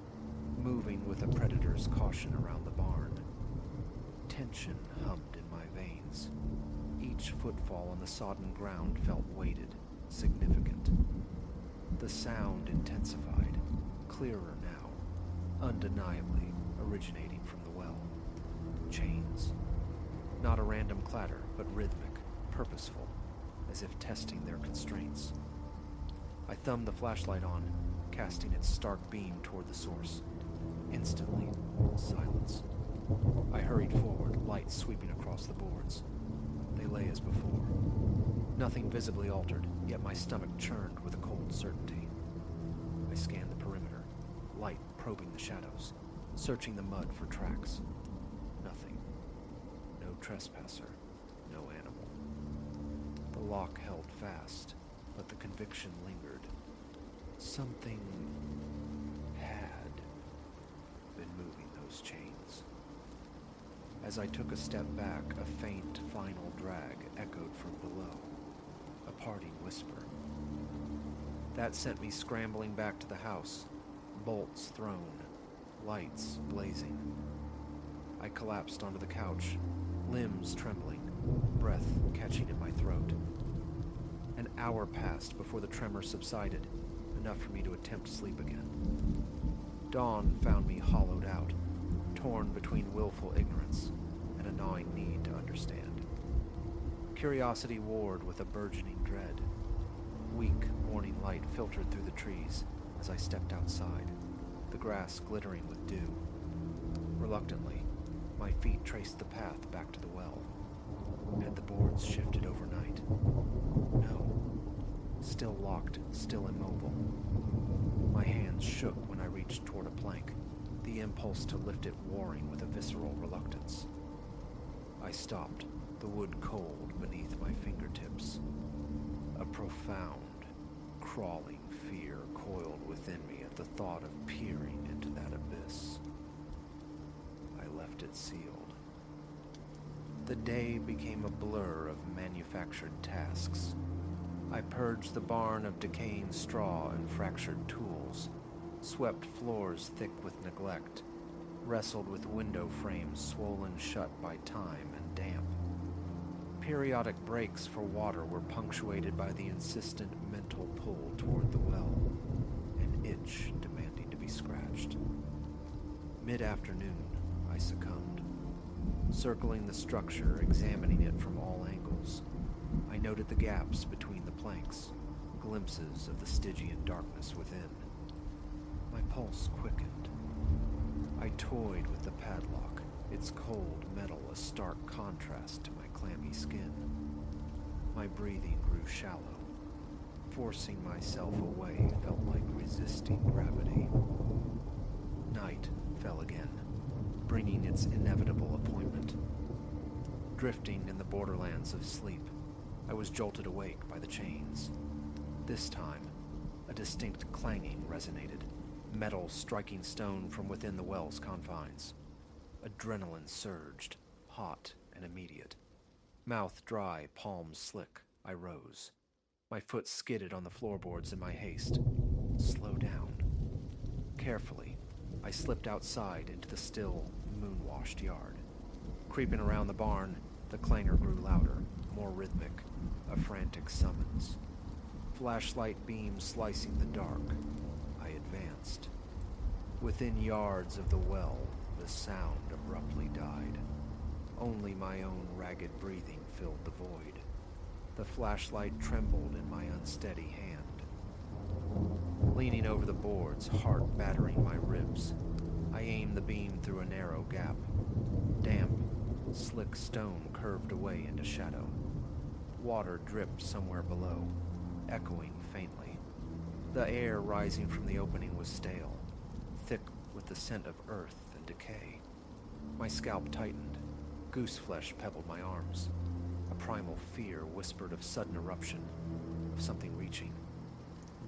moving with a predator's caution around the barn. Tension hummed in my veins. Each footfall on the sodden ground felt weighted, significant. The sound intensified, clearer now, undeniably originating from the well. Chains. Not a random clatter, but rhythmic, purposeful, as if testing their constraints. I thumbed the flashlight on, casting its stark beam toward the source. Instantly, silence. I hurried forward, light sweeping across the boards. They lay as before. Nothing visibly altered, yet my stomach churned with a cold certainty. I scanned the perimeter, light probing the shadows, searching the mud for tracks. Nothing. No trespasser, no animal. The lock held fast, but the conviction lingered. Something had been moving those chains. As I took a step back, a faint, final drag echoed from below, a parting whisper. That sent me scrambling back to the house, bolts thrown, lights blazing. I collapsed onto the couch, limbs trembling, breath catching in my throat. An hour passed before the tremor subsided, enough for me to attempt sleep again. Dawn found me hollowed out, torn between willful ignorance and a gnawing need to understand. Curiosity warred with a burgeoning dread. Weak morning light filtered through the trees as I stepped outside, the grass glittering with dew. Reluctantly, my feet traced the path back to the well. Had the boards shifted overnight? No. Still locked, still immobile. My hands shook when I reached toward a plank, the impulse to lift it warring with a visceral reluctance. I stopped, the wood cold beneath my fingertips. A profound, crawling fear coiled within me at the thought of peering into that abyss. I left it sealed. The day became a blur of manufactured tasks. I purged the barn of decaying straw and fractured tools, swept floors thick with neglect, wrestled with window frames swollen shut by time and damp. Periodic breaks for water were punctuated by the insistent mental pull toward the well, an itch demanding to be scratched. Mid-afternoon, I succumbed. Circling the structure, examining it from all angles, I noted the gaps between the planks, glimpses of the Stygian darkness within. My pulse quickened. I toyed with the padlock, its cold metal a stark contrast to my clammy skin. My breathing grew shallow. Forcing myself away felt like resisting gravity. Night fell again, bringing its inevitable appointment. Drifting in the borderlands of sleep, I was jolted awake by the chains. This time, a distinct clanging resonated, metal striking stone from within the well's confines. Adrenaline surged, hot and immediate. Mouth dry, palms slick, I rose. My foot skidded on the floorboards in my haste. Slow down. Carefully, I slipped outside into the still, moon-washed yard. Creeping around the barn, the clangor grew louder, more rhythmic, a frantic summons. Flashlight beams slicing the dark, I advanced. Within yards of the well, the sound abruptly died. Only my own ragged breathing filled the void. The flashlight trembled in my unsteady hand. Leaning over the boards, heart battering my ribs, I aimed the beam through a narrow gap. Damp, slick stone curved away into shadow. Water dripped somewhere below, echoing faintly. The air rising from the opening was stale, thick with the scent of earth and decay. My scalp tightened. Goose flesh pebbled my arms. A primal fear whispered of sudden eruption, of something reaching.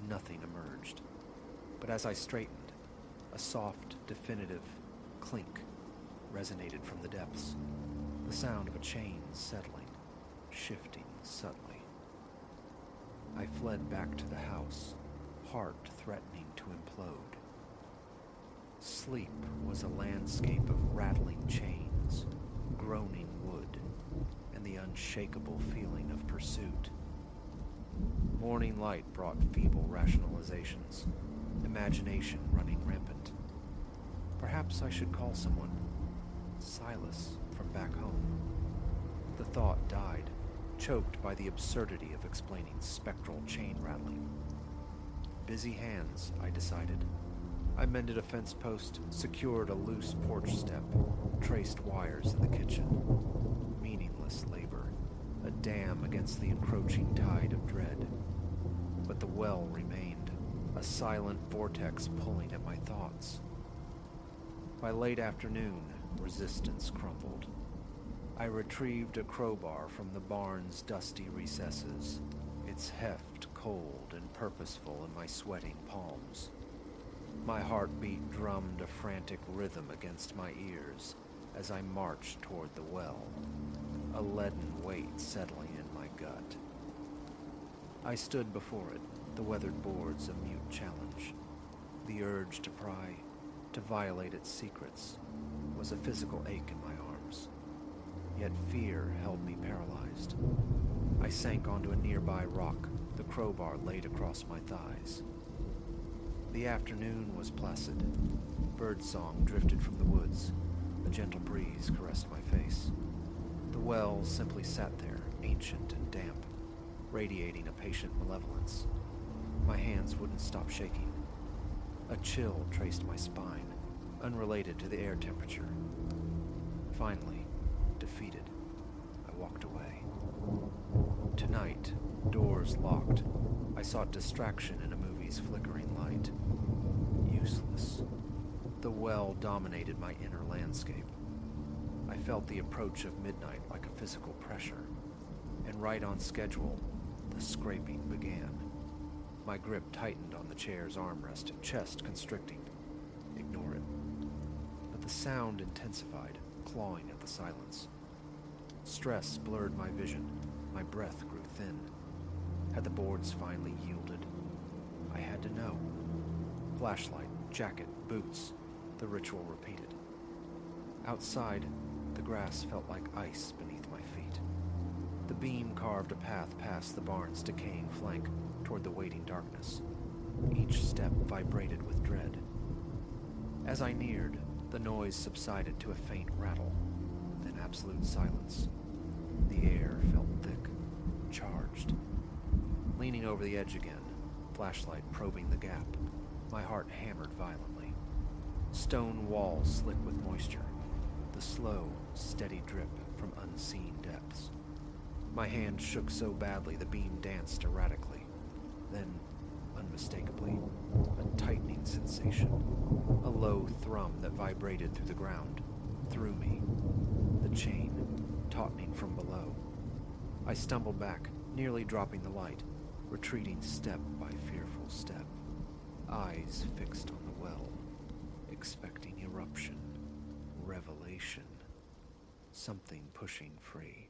Nothing emerged. But as I straightened, a soft, definitive clink resonated from the depths. The sound of a chain settling, shifting subtly. I fled back to the house, heart threatening to implode. Sleep was a landscape of rattling chains, groaning wood, and the unshakable feeling of pursuit. Morning light brought feeble rationalizations, imagination running rampant. Perhaps I should call someone. Silas from back home. The thought died, choked by the absurdity of explaining spectral chain rattling. Busy hands, I decided. I mended a fence post, secured a loose porch step, traced wires in the kitchen. Meaningless labor, a dam against the encroaching tide of dread. But the well remained, a silent vortex pulling at my thoughts. By late afternoon, resistance crumbled. I retrieved a crowbar from the barn's dusty recesses, its heft cold and purposeful in my sweating palms. My heartbeat drummed a frantic rhythm against my ears as I marched toward the well, a leaden weight settling in my gut. I stood before it, the weathered boards a mute challenge. The urge to pry, to violate its secrets, was a physical ache in my arms. Yet fear held me paralyzed. I sank onto a nearby rock, the crowbar laid across my thighs. The afternoon was placid. Birdsong drifted from the woods. A gentle breeze caressed my face. The well simply sat there, ancient and damp, radiating a patient malevolence. My hands wouldn't stop shaking. A chill traced my spine, unrelated to the air temperature. Finally, defeated, I walked away. Tonight, doors locked, I sought distraction in a movie's flickering light. Useless. The well dominated my inner landscape. I felt the approach of midnight like a physical pressure, and right on schedule, the scraping began. My grip tightened on the chair's armrest, chest constricting. Ignore it. But the sound intensified, clawing at the silence. Stress blurred my vision. My breath grew thin. Had the boards finally yielded? I had to know. Flashlight, jacket, boots. The ritual repeated. Outside, the grass felt like ice beneath my feet. The beam carved a path past the barn's decaying flank toward the waiting darkness. Each step vibrated with dread. As I neared, the noise subsided to a faint rattle, then absolute silence. The air felt thick, charged. Leaning over the edge again, flashlight probing the gap, my heart hammered violently. Stone walls slick with moisture, the slow, steady drip from unseen depths. My hand shook so badly the beam danced erratically. Then, unmistakably, a tightening sensation, a low thrum that vibrated through the ground, through me. The chain tautening from below. I stumbled back, nearly dropping the light, retreating step by fearful step, eyes fixed on the well, expecting eruption, revelation, something pushing free.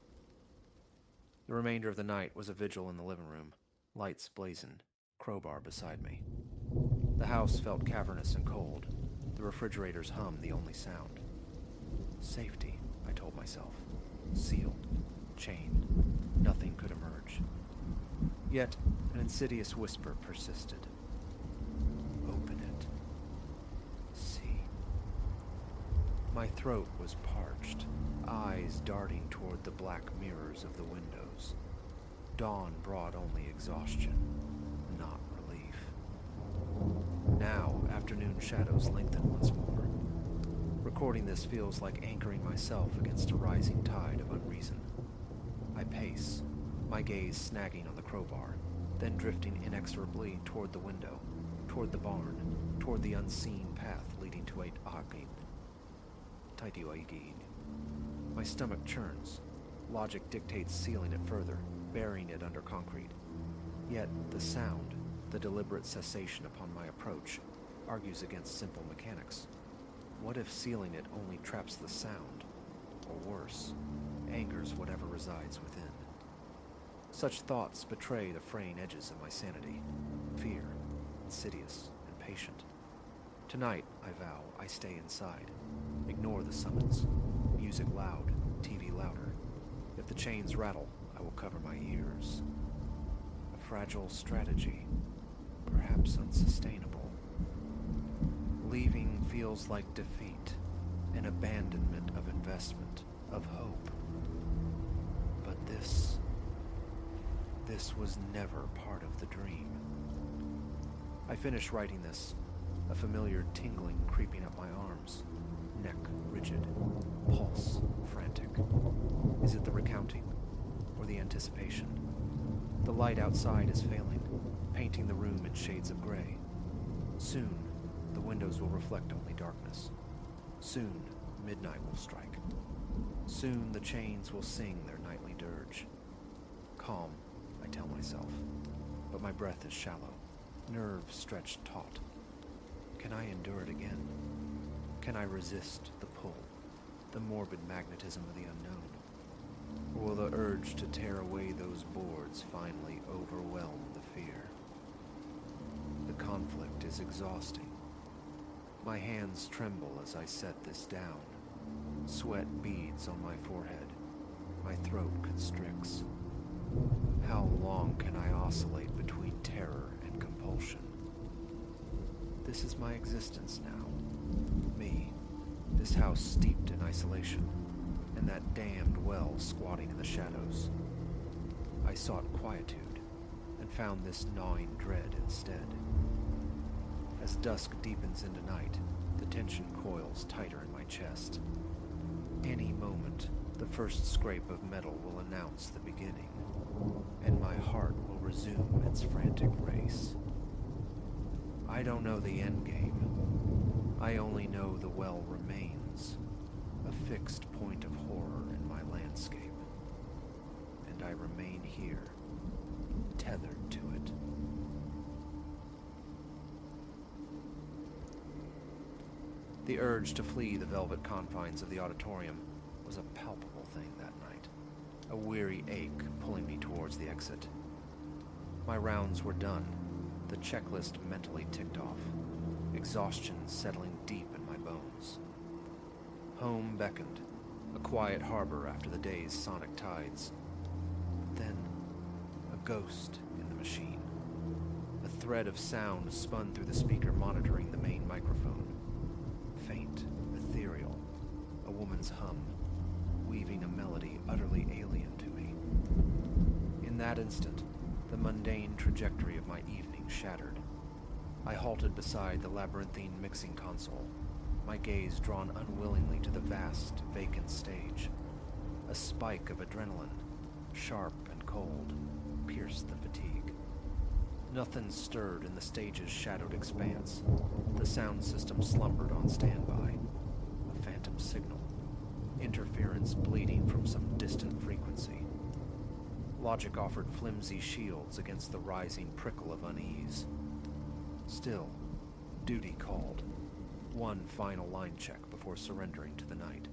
The remainder of the night was a vigil in the living room, lights blazing, crowbar beside me. The house felt cavernous and cold, the refrigerator's hum the only sound. Safety, I told myself. Sealed, chained, nothing could emerge. Yet an insidious whisper persisted. Open it. See. My throat was parched, eyes darting toward the black mirrors of the windows. Dawn brought only exhaustion, not relief. Now, afternoon shadows lengthen once more. Recording this feels like anchoring myself against a rising tide of unreason. I pace, my gaze snagging on the crowbar, then drifting inexorably toward the window, toward the barn, toward the unseen path leading to Ait Agin. Taitiwaigin. My stomach churns. Logic dictates sealing it further, burying it under concrete. Yet the sound, the deliberate cessation upon my approach, argues against simple mechanics. What if sealing it only traps the sound, or worse, angers whatever resides within? Such thoughts betray the fraying edges of my sanity. Fear, insidious and patient. Tonight, I vow, I stay inside. Ignore the summons. Music loud, TV louder. If the chains rattle, I will cover my ears. A fragile strategy, perhaps unsustainable. Leaving feels like defeat, an abandonment of investment, of hope. But this was never part of the dream. I finish writing this, a familiar tingling creeping up my arms, neck rigid, pulse frantic. Is it the recounting, or the anticipation? The light outside is failing, painting the room in shades of gray. Soon, the windows will reflect only darkness. Soon, midnight will strike. Soon, the chains will sing their nightly dirge. Calm, I tell myself, but my breath is shallow, nerves stretched taut. Can I endure it again? Can I resist the pull, the morbid magnetism of the unknown? Or will the urge to tear away those boards finally overwhelm the fear? The conflict is exhausting. My hands tremble as I set this down. Sweat beads on my forehead. My throat constricts. How long can I oscillate between terror and compulsion? This is my existence now. Me, this house steeped in isolation, and that damned well squatting in the shadows. I sought quietude, and found this gnawing dread instead. As dusk deepens into night, the tension coils tighter in my chest. Any moment, the first scrape of metal will announce the beginning, and my heart will resume its frantic race. I don't know the end game. I only know the well remains, a fixed point of horror in my landscape. And I remain here, tethered to it. The urge to flee the velvet confines of the auditorium was a palpable thing that night, a weary ache pulling me towards the exit. My rounds were done, the checklist mentally ticked off, exhaustion settling deep in my bones. Home beckoned, a quiet harbor after the day's sonic tides. But then, a ghost in the machine. A thread of sound spun through the speaker monitoring the main microphone. Faint, ethereal, a woman's hum, weaving a melody utterly alien to me. In that instant, the mundane trajectory of my evening shattered. I halted beside the labyrinthine mixing console, my gaze drawn unwillingly to the vast, vacant stage. A spike of adrenaline, sharp and cold, pierced the fatigue. Nothing stirred in the stage's shadowed expanse. The sound system slumbered on standby. A phantom signal. interference bleeding from some distant frequency. Logic offered flimsy shields against the rising prickle of unease. Still, duty called. One final line check before surrendering to the night.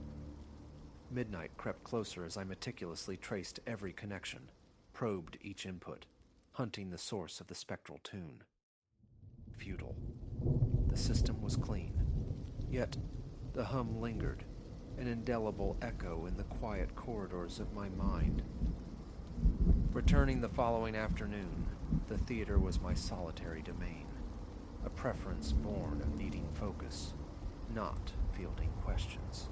Midnight crept closer as I meticulously traced every connection, probed each input, hunting the source of the spectral tune. Futile. The system was clean. Yet, the hum lingered, an indelible echo in the quiet corridors of my mind. Returning the following afternoon, the theater was my solitary domain, a preference born of needing focus, not fielding questions.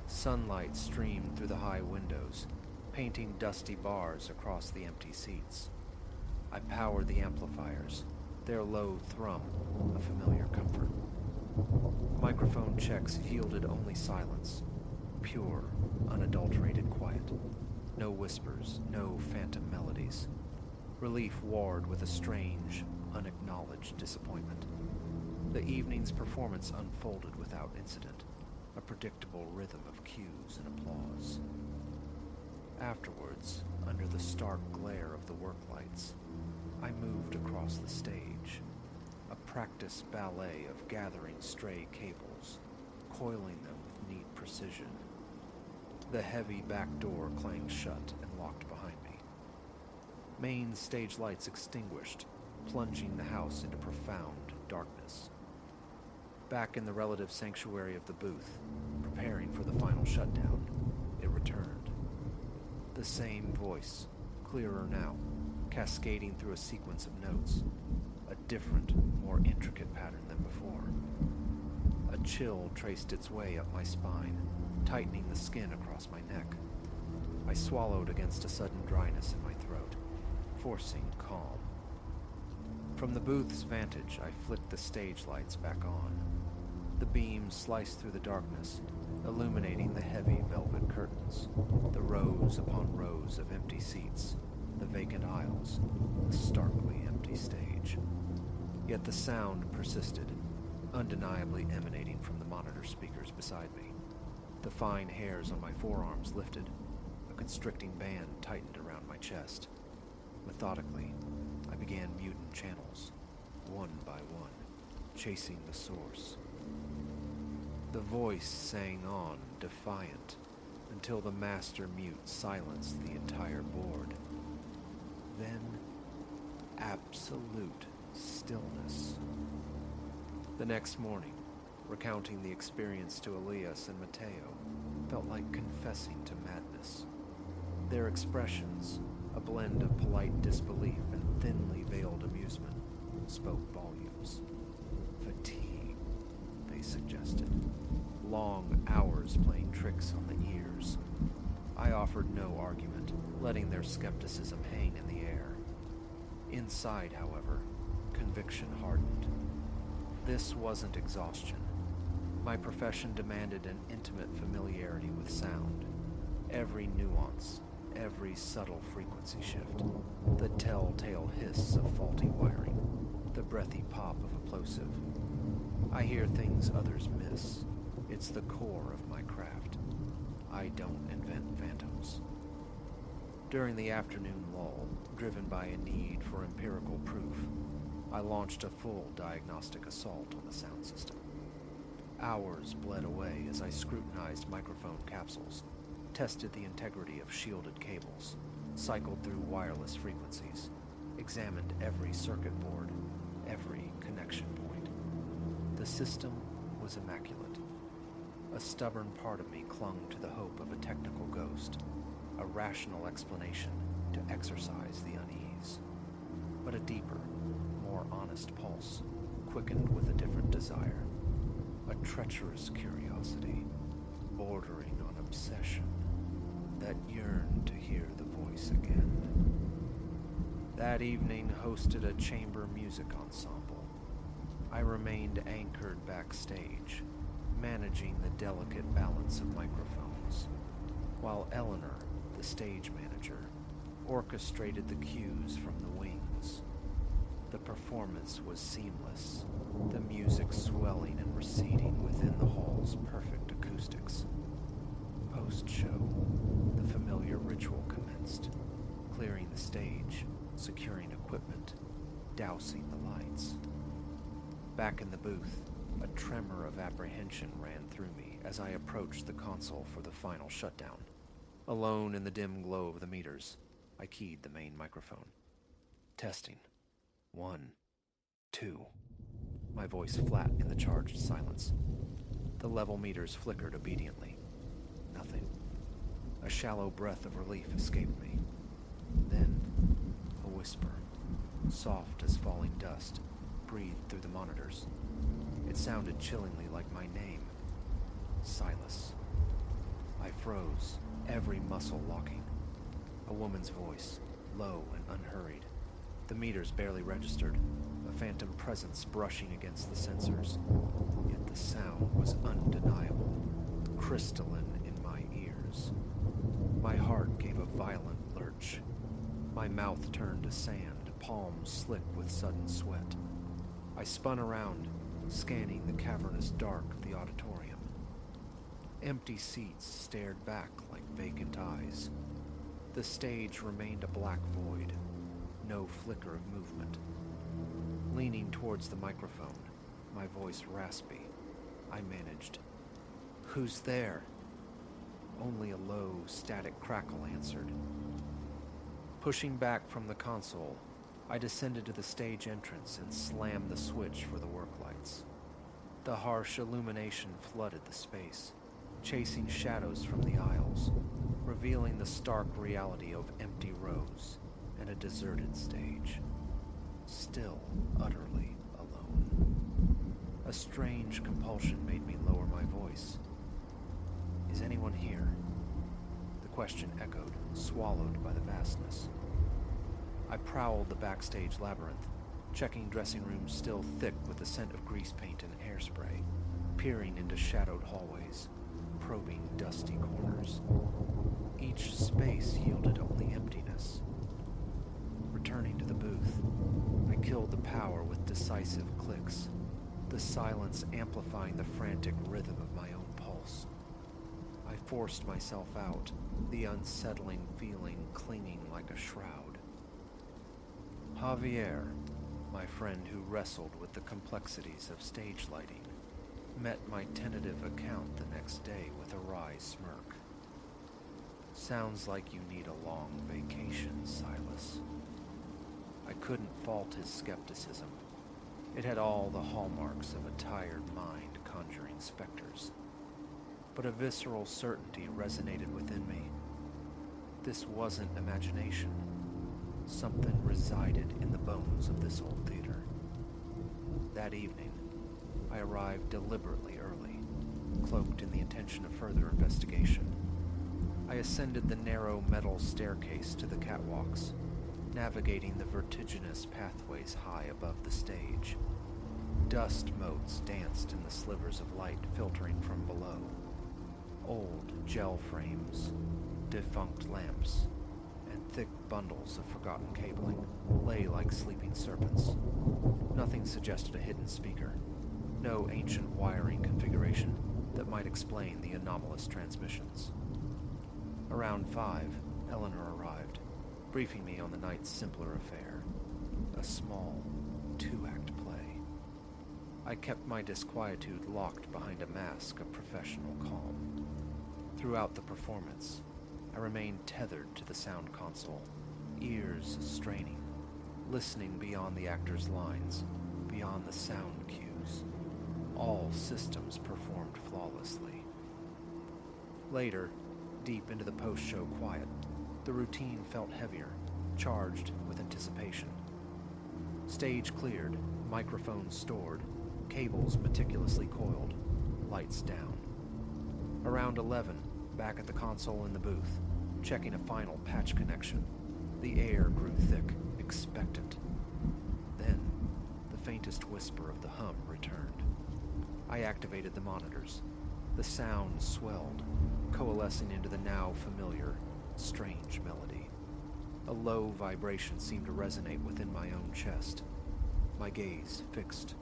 Sunlight streamed through the high windows, painting dusty bars across the empty seats. I powered the amplifiers, their low thrum a familiar comfort. Microphone checks yielded only silence, pure, unadulterated quiet. No whispers, no phantom melodies. Relief warred with a strange, unacknowledged disappointment. The evening's performance unfolded without incident, a predictable rhythm of cues and applause. Afterwards, under the stark glare of the work lights, I moved across the stage, a practice ballet of gathering stray cables, coiling them with neat precision. The heavy back door clanged shut and locked behind me. Main stage lights extinguished, plunging the house into profound darkness. Back in the relative sanctuary of the booth, preparing for the final shutdown, it returned. The same voice, clearer now, cascading through a sequence of notes, a different, more intricate pattern than before. A chill traced its way up my spine, tightening the skin across my neck. I swallowed against a sudden dryness in my throat, forcing calm. From the booth's vantage, I flicked the stage lights back on. The beams sliced through the darkness, illuminating the heavy velvet curtains, the rows upon rows of empty seats, the vacant aisles, the starkly empty stage. Yet the sound persisted, undeniably emanating from the monitor speakers beside me. The fine hairs on my forearms lifted, a constricting band tightened around my chest. Methodically, I began mutant channels, one by one, chasing the source. The voice sang on, defiant, until the master mute silenced the entire board. Then, absolute stillness. The next morning, recounting the experience to Elias and Mateo felt like confessing to madness. Their expressions, a blend of polite disbelief and thinly veiled amusement, spoke volumes. Fatigue, they suggested. Long hours playing tricks on the ears. I offered no argument, letting their skepticism hang in the air. Inside, however, conviction hardened. This wasn't exhaustion. My profession demanded an intimate familiarity with sound. Every nuance, every subtle frequency shift, the telltale hiss of faulty wiring, the breathy pop of a plosive. I hear things others miss. It's the core of my craft. I don't invent phantoms. During the afternoon lull, driven by a need for empirical proof, I launched a full diagnostic assault on the sound system. Hours bled away as I scrutinized microphone capsules, tested the integrity of shielded cables, cycled through wireless frequencies, examined every circuit board, every connection point. The system was immaculate. A stubborn part of me clung to the hope of a technical ghost, a rational explanation to exorcise the unease. But a deeper, more honest pulse, quickened with a different desire, a treacherous curiosity, bordering on obsession, that yearned to hear the voice again. That evening hosted a chamber music ensemble. I remained anchored backstage, managing the delicate balance of microphones, while Eleanor, the stage manager, orchestrated the cues from the wings. The performance was seamless, the music swelling and receding within the hall's perfect acoustics. dousing the lights. Back in the booth, a tremor of apprehension ran through me as I approached the console for the final shutdown. Alone in the dim glow of the meters, I keyed the main microphone. Testing. 1, 2. My voice flat in the charged silence. The level meters flickered obediently. Nothing. A shallow breath of relief escaped me. Then, a whisper, soft as falling dust, breathed through the monitors. It sounded chillingly like my name. Silas. I froze, every muscle locking. A woman's voice, low and unhurried. The meters barely registered, a phantom presence brushing against the sensors. Yet the sound was undeniable, crystalline in my ears. My heart gave a violent lurch. My mouth turned to sand, palms slick with sudden sweat. I spun around, scanning the cavernous dark of the auditorium. Empty seats stared back like vacant eyes. The stage remained a black void, no flicker of movement. Leaning towards the microphone, my voice raspy, I managed, "Who's there?" Only a low, static crackle answered. Pushing back from the console, I descended to the stage entrance and slammed the switch for the work lights. The harsh illumination flooded the space, chasing shadows from the aisles, revealing the stark reality of empty rows and a deserted stage. Still utterly alone. A strange compulsion made me lower my voice. "Is anyone here?" The question echoed, swallowed by the vastness. I prowled the backstage labyrinth, checking dressing rooms still thick with the scent of grease paint and hairspray, peering into shadowed hallways, probing dusty corners. Each space yielded only emptiness. Returning to the booth, I killed the power with decisive clicks, the silence amplifying the frantic rhythm of my own pulse. I forced myself out, the unsettling feeling clinging like a shroud. Javier, my friend who wrestled with the complexities of stage lighting, met my tentative account the next day with a wry smirk. "Sounds like you need a long vacation, Silas." I couldn't fault his skepticism. It had all the hallmarks of a tired mind conjuring specters. But a visceral certainty resonated within me. This wasn't imagination. Something resided in the bones of this old theater. That evening, I arrived deliberately early, cloaked in the intention of further investigation. I ascended the narrow metal staircase to the catwalks, navigating the vertiginous pathways high above the stage. Dust motes danced in the slivers of light filtering from below. Old gel frames, defunct lamps, and thick bundles of forgotten cabling lay like sleeping serpents. Nothing suggested a hidden speaker, no ancient wiring configuration that might explain the anomalous transmissions. Around 5, Eleanor arrived, briefing me on the night's simpler affair, a small, 2-act play. I kept my disquietude locked behind a mask of professional calm. Throughout the performance, I remained tethered to the sound console, ears straining, listening beyond the actors' lines, beyond the sound cues. All systems performed flawlessly. Later, deep into the post-show quiet, the routine felt heavier, charged with anticipation. Stage cleared, microphones stored, cables meticulously coiled, lights down. Around 11, back at the console in the booth, checking a final patch connection. The air grew thick, expectant. Then, the faintest whisper of the hum returned. I activated the monitors. The sound swelled, coalescing into the now familiar, strange melody. A low vibration seemed to resonate within my own chest. My gaze fixed,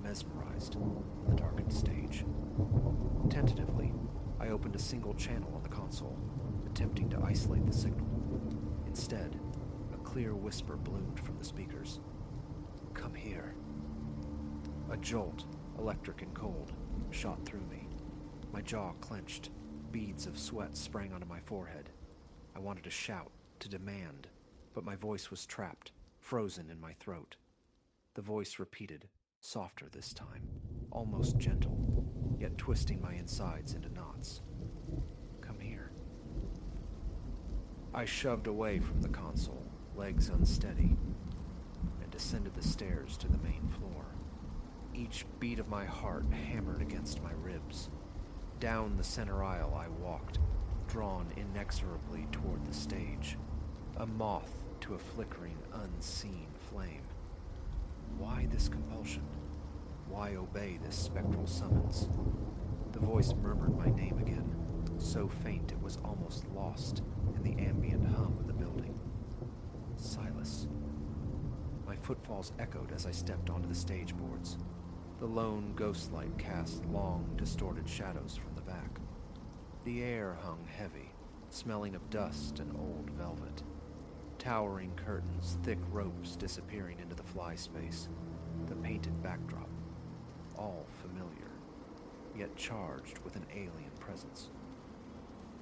mesmerized, on the darkened stage. Tentatively, I opened a single channel on the console, attempting to isolate the signal. Instead, a clear whisper bloomed from the speakers. Come here. A jolt, electric and cold, shot through me. My jaw clenched. Beads of sweat sprang onto my forehead. I wanted to shout, to demand, but my voice was trapped, frozen in my throat. The voice repeated, softer this time, almost gentle, yet twisting my insides into knots. Come here. I shoved away from the console, legs unsteady, and descended the stairs to the main floor. Each beat of my heart hammered against my ribs. Down the center aisle I walked, drawn inexorably toward the stage, a moth to a flickering, unseen flame. Why this compulsion? Why obey this spectral summons? The voice murmured my name again, so faint it was almost lost in the ambient hum of the building. Silas. My footfalls echoed as I stepped onto the stage boards. The lone ghost light cast long, distorted shadows from the back. The air hung heavy, smelling of dust and old velvet. Towering curtains, thick ropes disappearing into the fly space, the painted backdrop, all familiar, yet charged with an alien presence.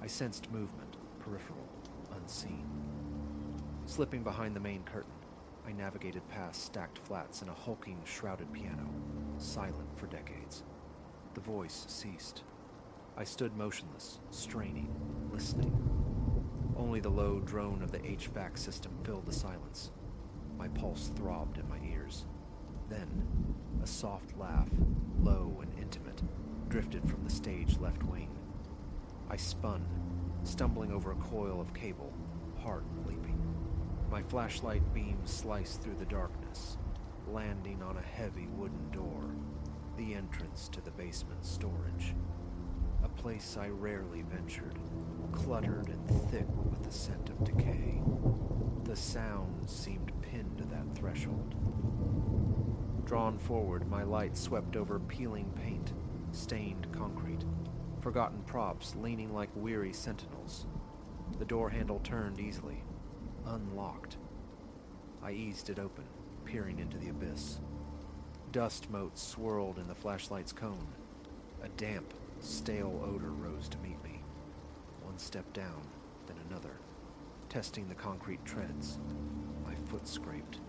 I sensed movement, peripheral, unseen. Slipping behind the main curtain, I navigated past stacked flats and a hulking, shrouded piano, silent for decades. The voice ceased. I stood motionless, straining, listening. Only the low drone of the HVAC system filled the silence. My pulse throbbed in my ears. Then, a soft laugh, low and intimate, drifted from the stage left wing. I spun, stumbling over a coil of cable, heart leaping. My flashlight beam sliced through the darkness, landing on a heavy wooden door, the entrance to the basement storage. A place I rarely ventured, cluttered and thick with the scent of decay. The sound seemed pinned to that threshold. Drawn forward, my light swept over peeling paint, stained concrete, forgotten props leaning like weary sentinels. The door handle turned easily, unlocked. I eased it open, peering into the abyss. Dust motes swirled in the flashlight's cone. A damp, stale odor rose to meet me. One step down, then another. Testing the concrete treads, my foot scraped.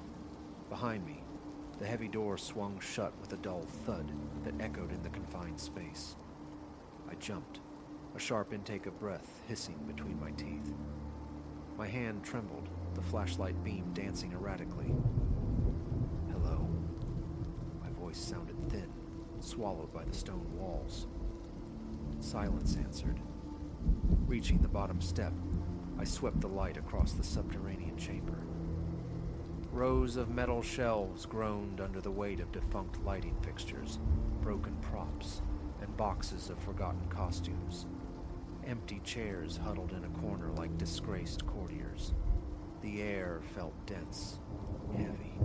Behind me, the heavy door swung shut with a dull thud that echoed in the confined space. I jumped, a sharp intake of breath hissing between my teeth. My hand trembled, the flashlight beam dancing erratically. Hello. My voice sounded thin, swallowed by the stone walls. Silence answered. Reaching the bottom step, I swept the light across the subterranean chamber. Rows of metal shelves groaned under the weight of defunct lighting fixtures, broken props, and boxes of forgotten costumes. Empty chairs huddled in a corner like disgraced courtiers. The air felt dense, heavy.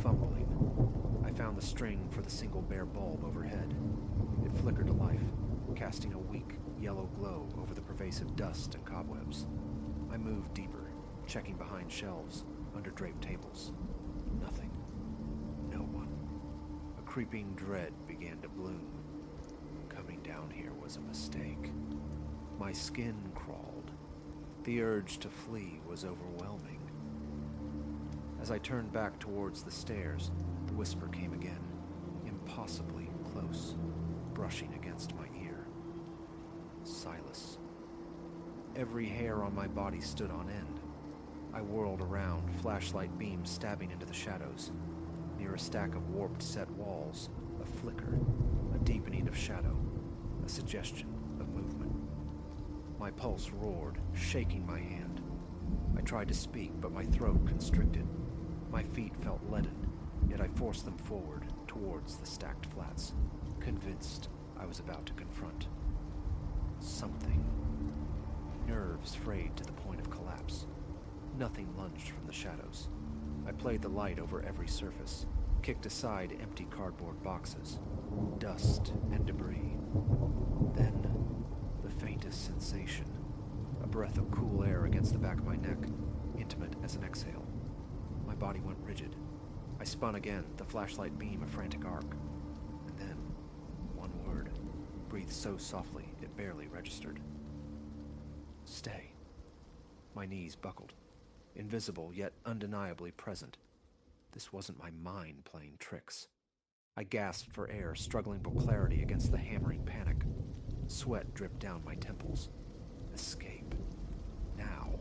Fumbling, I found the string for the single bare bulb overhead. It flickered to life, casting a weak, yellow glow over the pervasive dust and cobwebs. I moved deeper, checking behind shelves, under draped tables. Nothing. No one. A creeping dread began to bloom. Coming down here was a mistake. My skin crawled. The urge to flee was overwhelming. As I turned back towards the stairs, the whisper came again, impossibly close, brushing against my ear. Silas. Every hair on my body stood on end. I whirled around, flashlight beams stabbing into the shadows. Near a stack of warped set walls, a flicker, a deepening of shadow, a suggestion of movement. My pulse roared, shaking my hand. I tried to speak, but my throat constricted. My feet felt leaden, yet I forced them forward, towards the stacked flats, convinced I was about to confront something. Nerves frayed to the point of collapse. Nothing lunged from the shadows. I played the light over every surface, kicked aside empty cardboard boxes, dust and debris. Then, the faintest sensation, a breath of cool air against the back of my neck, intimate as an exhale. My body went rigid. I spun again, the flashlight beam a frantic arc. And then, one word, breathed so softly it barely registered. Stay. My knees buckled, invisible yet undeniably present. This wasn't my mind playing tricks. I gasped for air, struggling for clarity against the hammering panic. Sweat dripped down my temples. Escape. Now.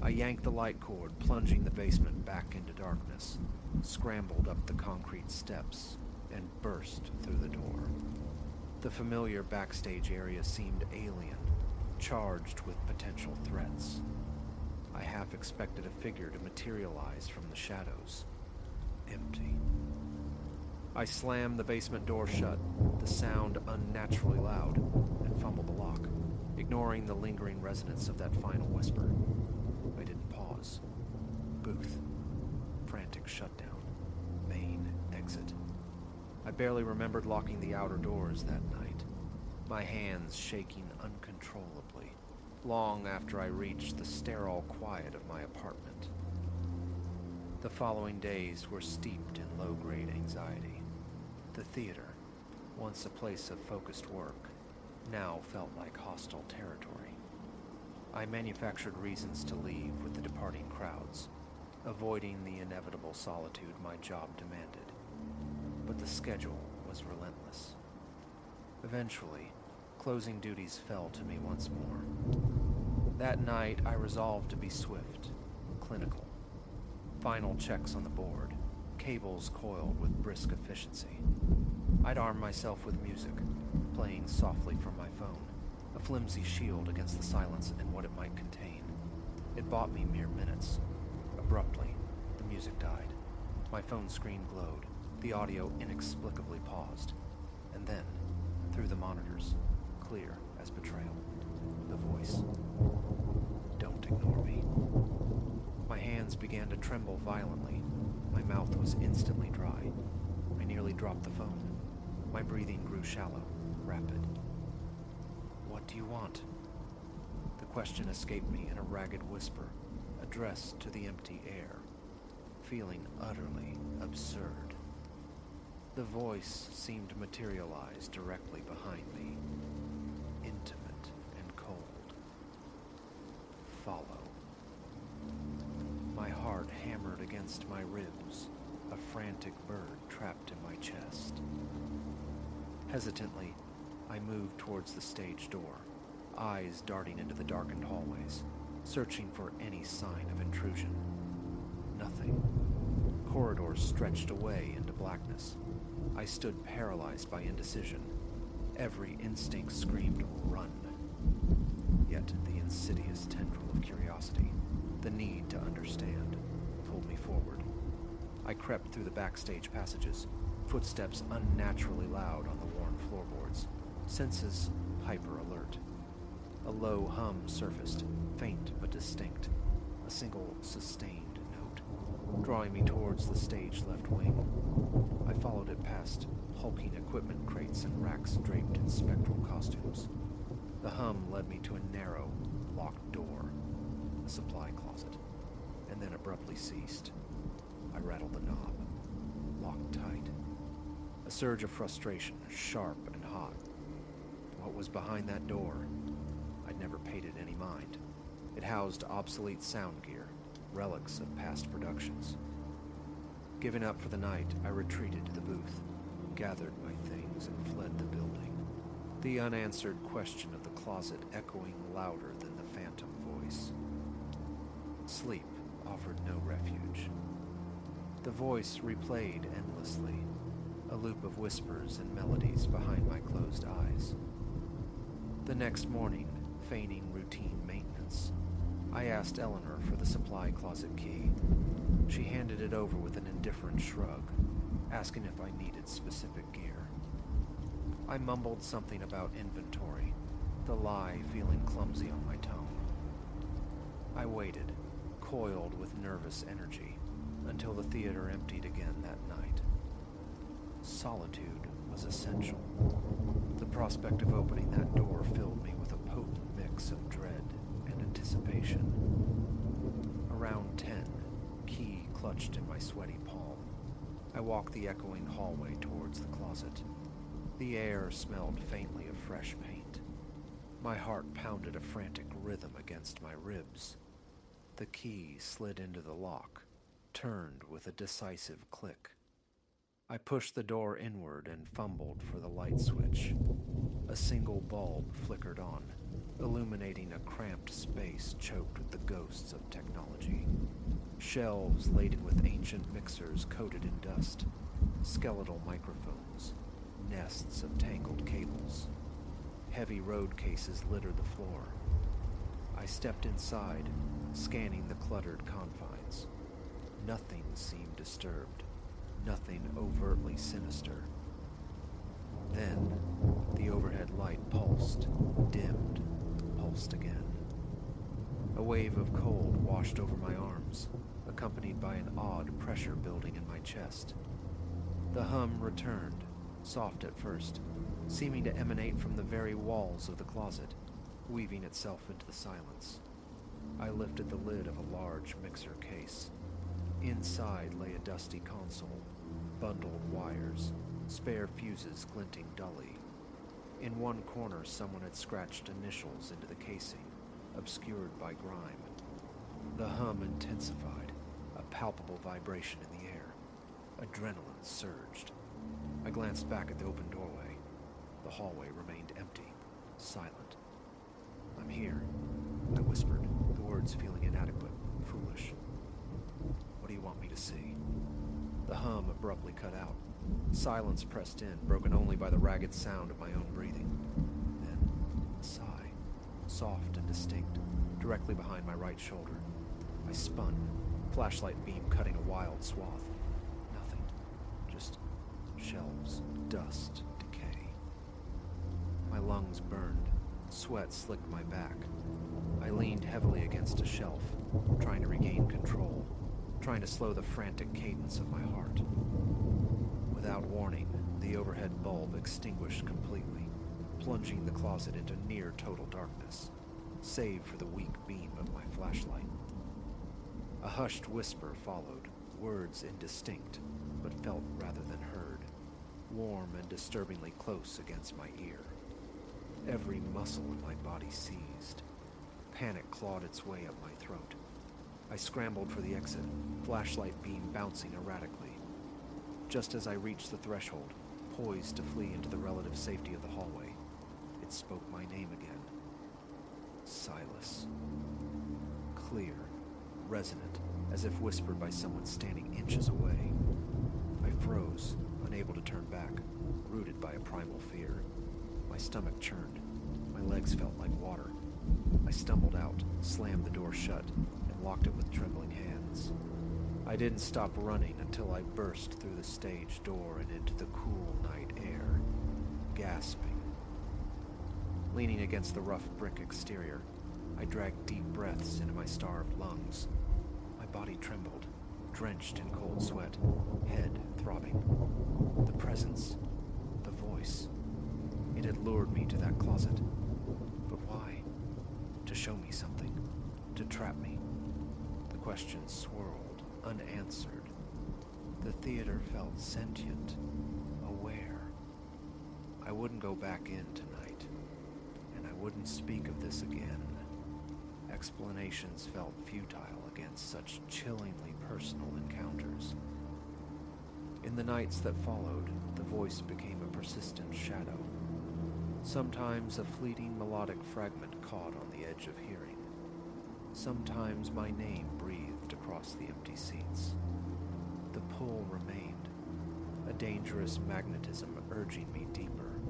I yanked the light cord, plunging the basement back into darkness, scrambled up the concrete steps, and burst through the door. The familiar backstage area seemed alien, charged with potential threats. I half expected a figure to materialize from the shadows. Empty. I slammed the basement door shut, the sound unnaturally loud, and fumbled the lock, ignoring the lingering resonance of that final whisper. I didn't pause. Booth. Frantic shutdown. Main exit. I barely remembered locking the outer doors that night, my hands shaking uncontrollably, long after I reached the sterile quiet of my apartment. The following days were steeped in low-grade anxiety. The theater, once a place of focused work, now felt like hostile territory. I manufactured reasons to leave with the departing crowds, avoiding the inevitable solitude my job demanded. But the schedule was relentless. Eventually, closing duties fell to me once more. That night, I resolved to be swift, clinical. Final checks on the board, cables coiled with brisk efficiency. I'd arm myself with music, playing softly from my phone, a flimsy shield against the silence and what it might contain. It bought me mere minutes. Abruptly, the music died. My phone screen glowed, the audio inexplicably paused, and then, through the monitors, clear as betrayal, the voice. Don't ignore me. My hands began to tremble violently. My mouth was instantly dry. I nearly dropped the phone. My breathing grew shallow, rapid. What do you want? The question escaped me in a ragged whisper, addressed to the empty air, feeling utterly absurd. The voice seemed materialized directly behind me, intimate and cold. Follow. My heart hammered against my ribs, a frantic bird trapped in my chest. Hesitantly, I moved towards the stage door, eyes darting into the darkened hallways, searching for any sign of intrusion. Nothing. Corridors stretched away into blackness. I stood paralyzed by indecision. Every instinct screamed, run. Yet the insidious tendril of curiosity, the need to understand, pulled me forward. I crept through the backstage passages, footsteps unnaturally loud on the worn floorboards, senses hyper-alert. A low hum surfaced, faint but distinct, a single sustained note, drawing me towards the stage left wing. I followed it past hulking equipment crates and racks draped in spectral costumes. The hum led me to a narrow, locked door, a supply closet, and then abruptly ceased. I rattled the knob, locked tight. A surge of frustration, sharp and hot. What was behind that door? I'd never paid it any mind. It housed obsolete sound gear, relics of past productions. Giving up for the night, I retreated to the booth, gathered my things, and fled the building. The unanswered question of the closet echoing louder than the phantom voice. Sleep offered no refuge. The voice replayed endlessly, a loop of whispers and melodies behind my closed eyes. The next morning, feigning routine maintenance, I asked Eleanor for the supply closet key. She handed it over with an indifferent shrug, asking if I needed specific gear. I mumbled something about inventory, the lie feeling clumsy on my tongue. I waited, coiled with nervous energy, until the theater emptied again that night. Solitude was essential. The prospect of opening that door filled me with a potent mix of dread and anticipation. Around 10, key clutched in my sweaty palm, I walked the echoing hallway towards the closet. The air smelled faintly of fresh paint. My heart pounded a frantic rhythm against my ribs. The key slid into the lock, turned with a decisive click. I pushed the door inward and fumbled for the light switch. A single bulb flickered on, illuminating a cramped space choked with the ghosts of technology. Shelves laden with ancient mixers coated in dust, skeletal microphones, nests of tangled cables. Heavy road cases littered the floor. I stepped inside, scanning the cluttered confines. Nothing seemed disturbed, nothing overtly sinister. Then, the overhead light pulsed, dimmed, pulsed again. A wave of cold washed over my arms, accompanied by an odd pressure building in my chest. The hum returned, soft at first, seeming to emanate from the very walls of the closet, weaving itself into the silence. I lifted the lid of a large mixer case. Inside lay a dusty console, bundled wires, spare fuses glinting dully. In one corner, someone had scratched initials into the casing, obscured by grime. The hum intensified, a palpable vibration in the air. Adrenaline surged. I glanced back at the open doorway. The hallway remained empty, silent. "I'm here," I whispered, the words feeling inadequate, foolish. "What do you want me to see?" The hum abruptly cut out. Silence pressed in, broken only by the ragged sound of my own breathing. Then, a sigh, soft and distinct, directly behind my right shoulder. I spun, flashlight beam cutting a wild swath. Nothing. Just shelves, dust, decay. My lungs burned. Sweat slicked my back. I leaned heavily against a shelf, trying to regain control, trying to slow the frantic cadence of my heart. Without warning, the overhead bulb extinguished completely, plunging the closet into near total darkness, save for the weak beam of my flashlight. A hushed whisper followed, words indistinct, but felt rather than heard, warm and disturbingly close against my ear. Every muscle in my body seized. Panic clawed its way up my throat. I scrambled for the exit, flashlight beam bouncing erratically. Just as I reached the threshold, poised to flee into the relative safety of the hallway, it spoke my name again. Silas. Clear, resonant, as if whispered by someone standing inches away. I froze, unable to turn back, rooted by a primal fear. My stomach churned. My legs felt like water. I stumbled out, slammed the door shut, and locked it with trembling hands. I didn't stop running until I burst through the stage door and into the cool night air, gasping. Leaning against the rough brick exterior, I dragged deep breaths into my starved lungs. My body trembled, drenched in cold sweat, head throbbing. The presence, the voice. It had lured me to that closet. But why? To show me something. To trap me. The questions swirled, unanswered. The theater felt sentient, aware. I wouldn't go back in tonight, and I wouldn't speak of this again. Explanations felt futile against such chillingly personal encounters. In the nights that followed, the voice became a persistent shadow. Sometimes a fleeting melodic fragment caught on the edge of hearing. Sometimes my name breathed across the empty seats. The pull remained, a dangerous magnetism urging me deeper,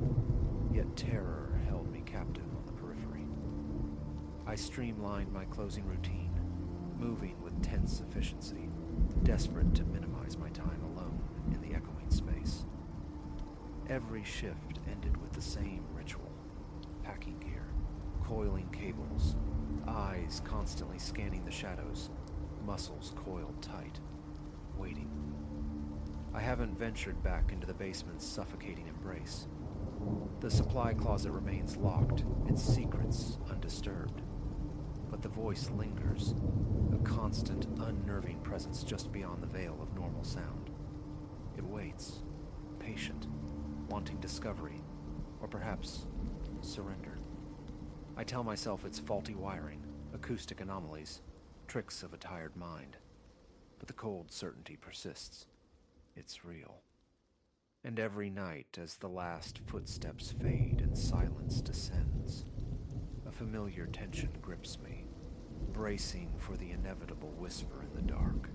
yet terror held me captive on the periphery. I streamlined my closing routine, moving with tense efficiency, desperate to minimize my time alone in the echoing space. Every shift ended with the same ritual: packing gear, coiling cables, eyes constantly scanning the shadows, muscles coiled tight, waiting. I haven't ventured back into the basement's suffocating embrace. The supply closet remains locked, its secrets undisturbed. But the voice lingers, a constant, unnerving presence just beyond the veil of normal sound. It waits, patient, wanting discovery, or perhaps surrender. I tell myself it's faulty wiring, acoustic anomalies, tricks of a tired mind. But the cold certainty persists. It's real. And every night, as the last footsteps fade and silence descends, a familiar tension grips me, bracing for the inevitable whisper in the dark.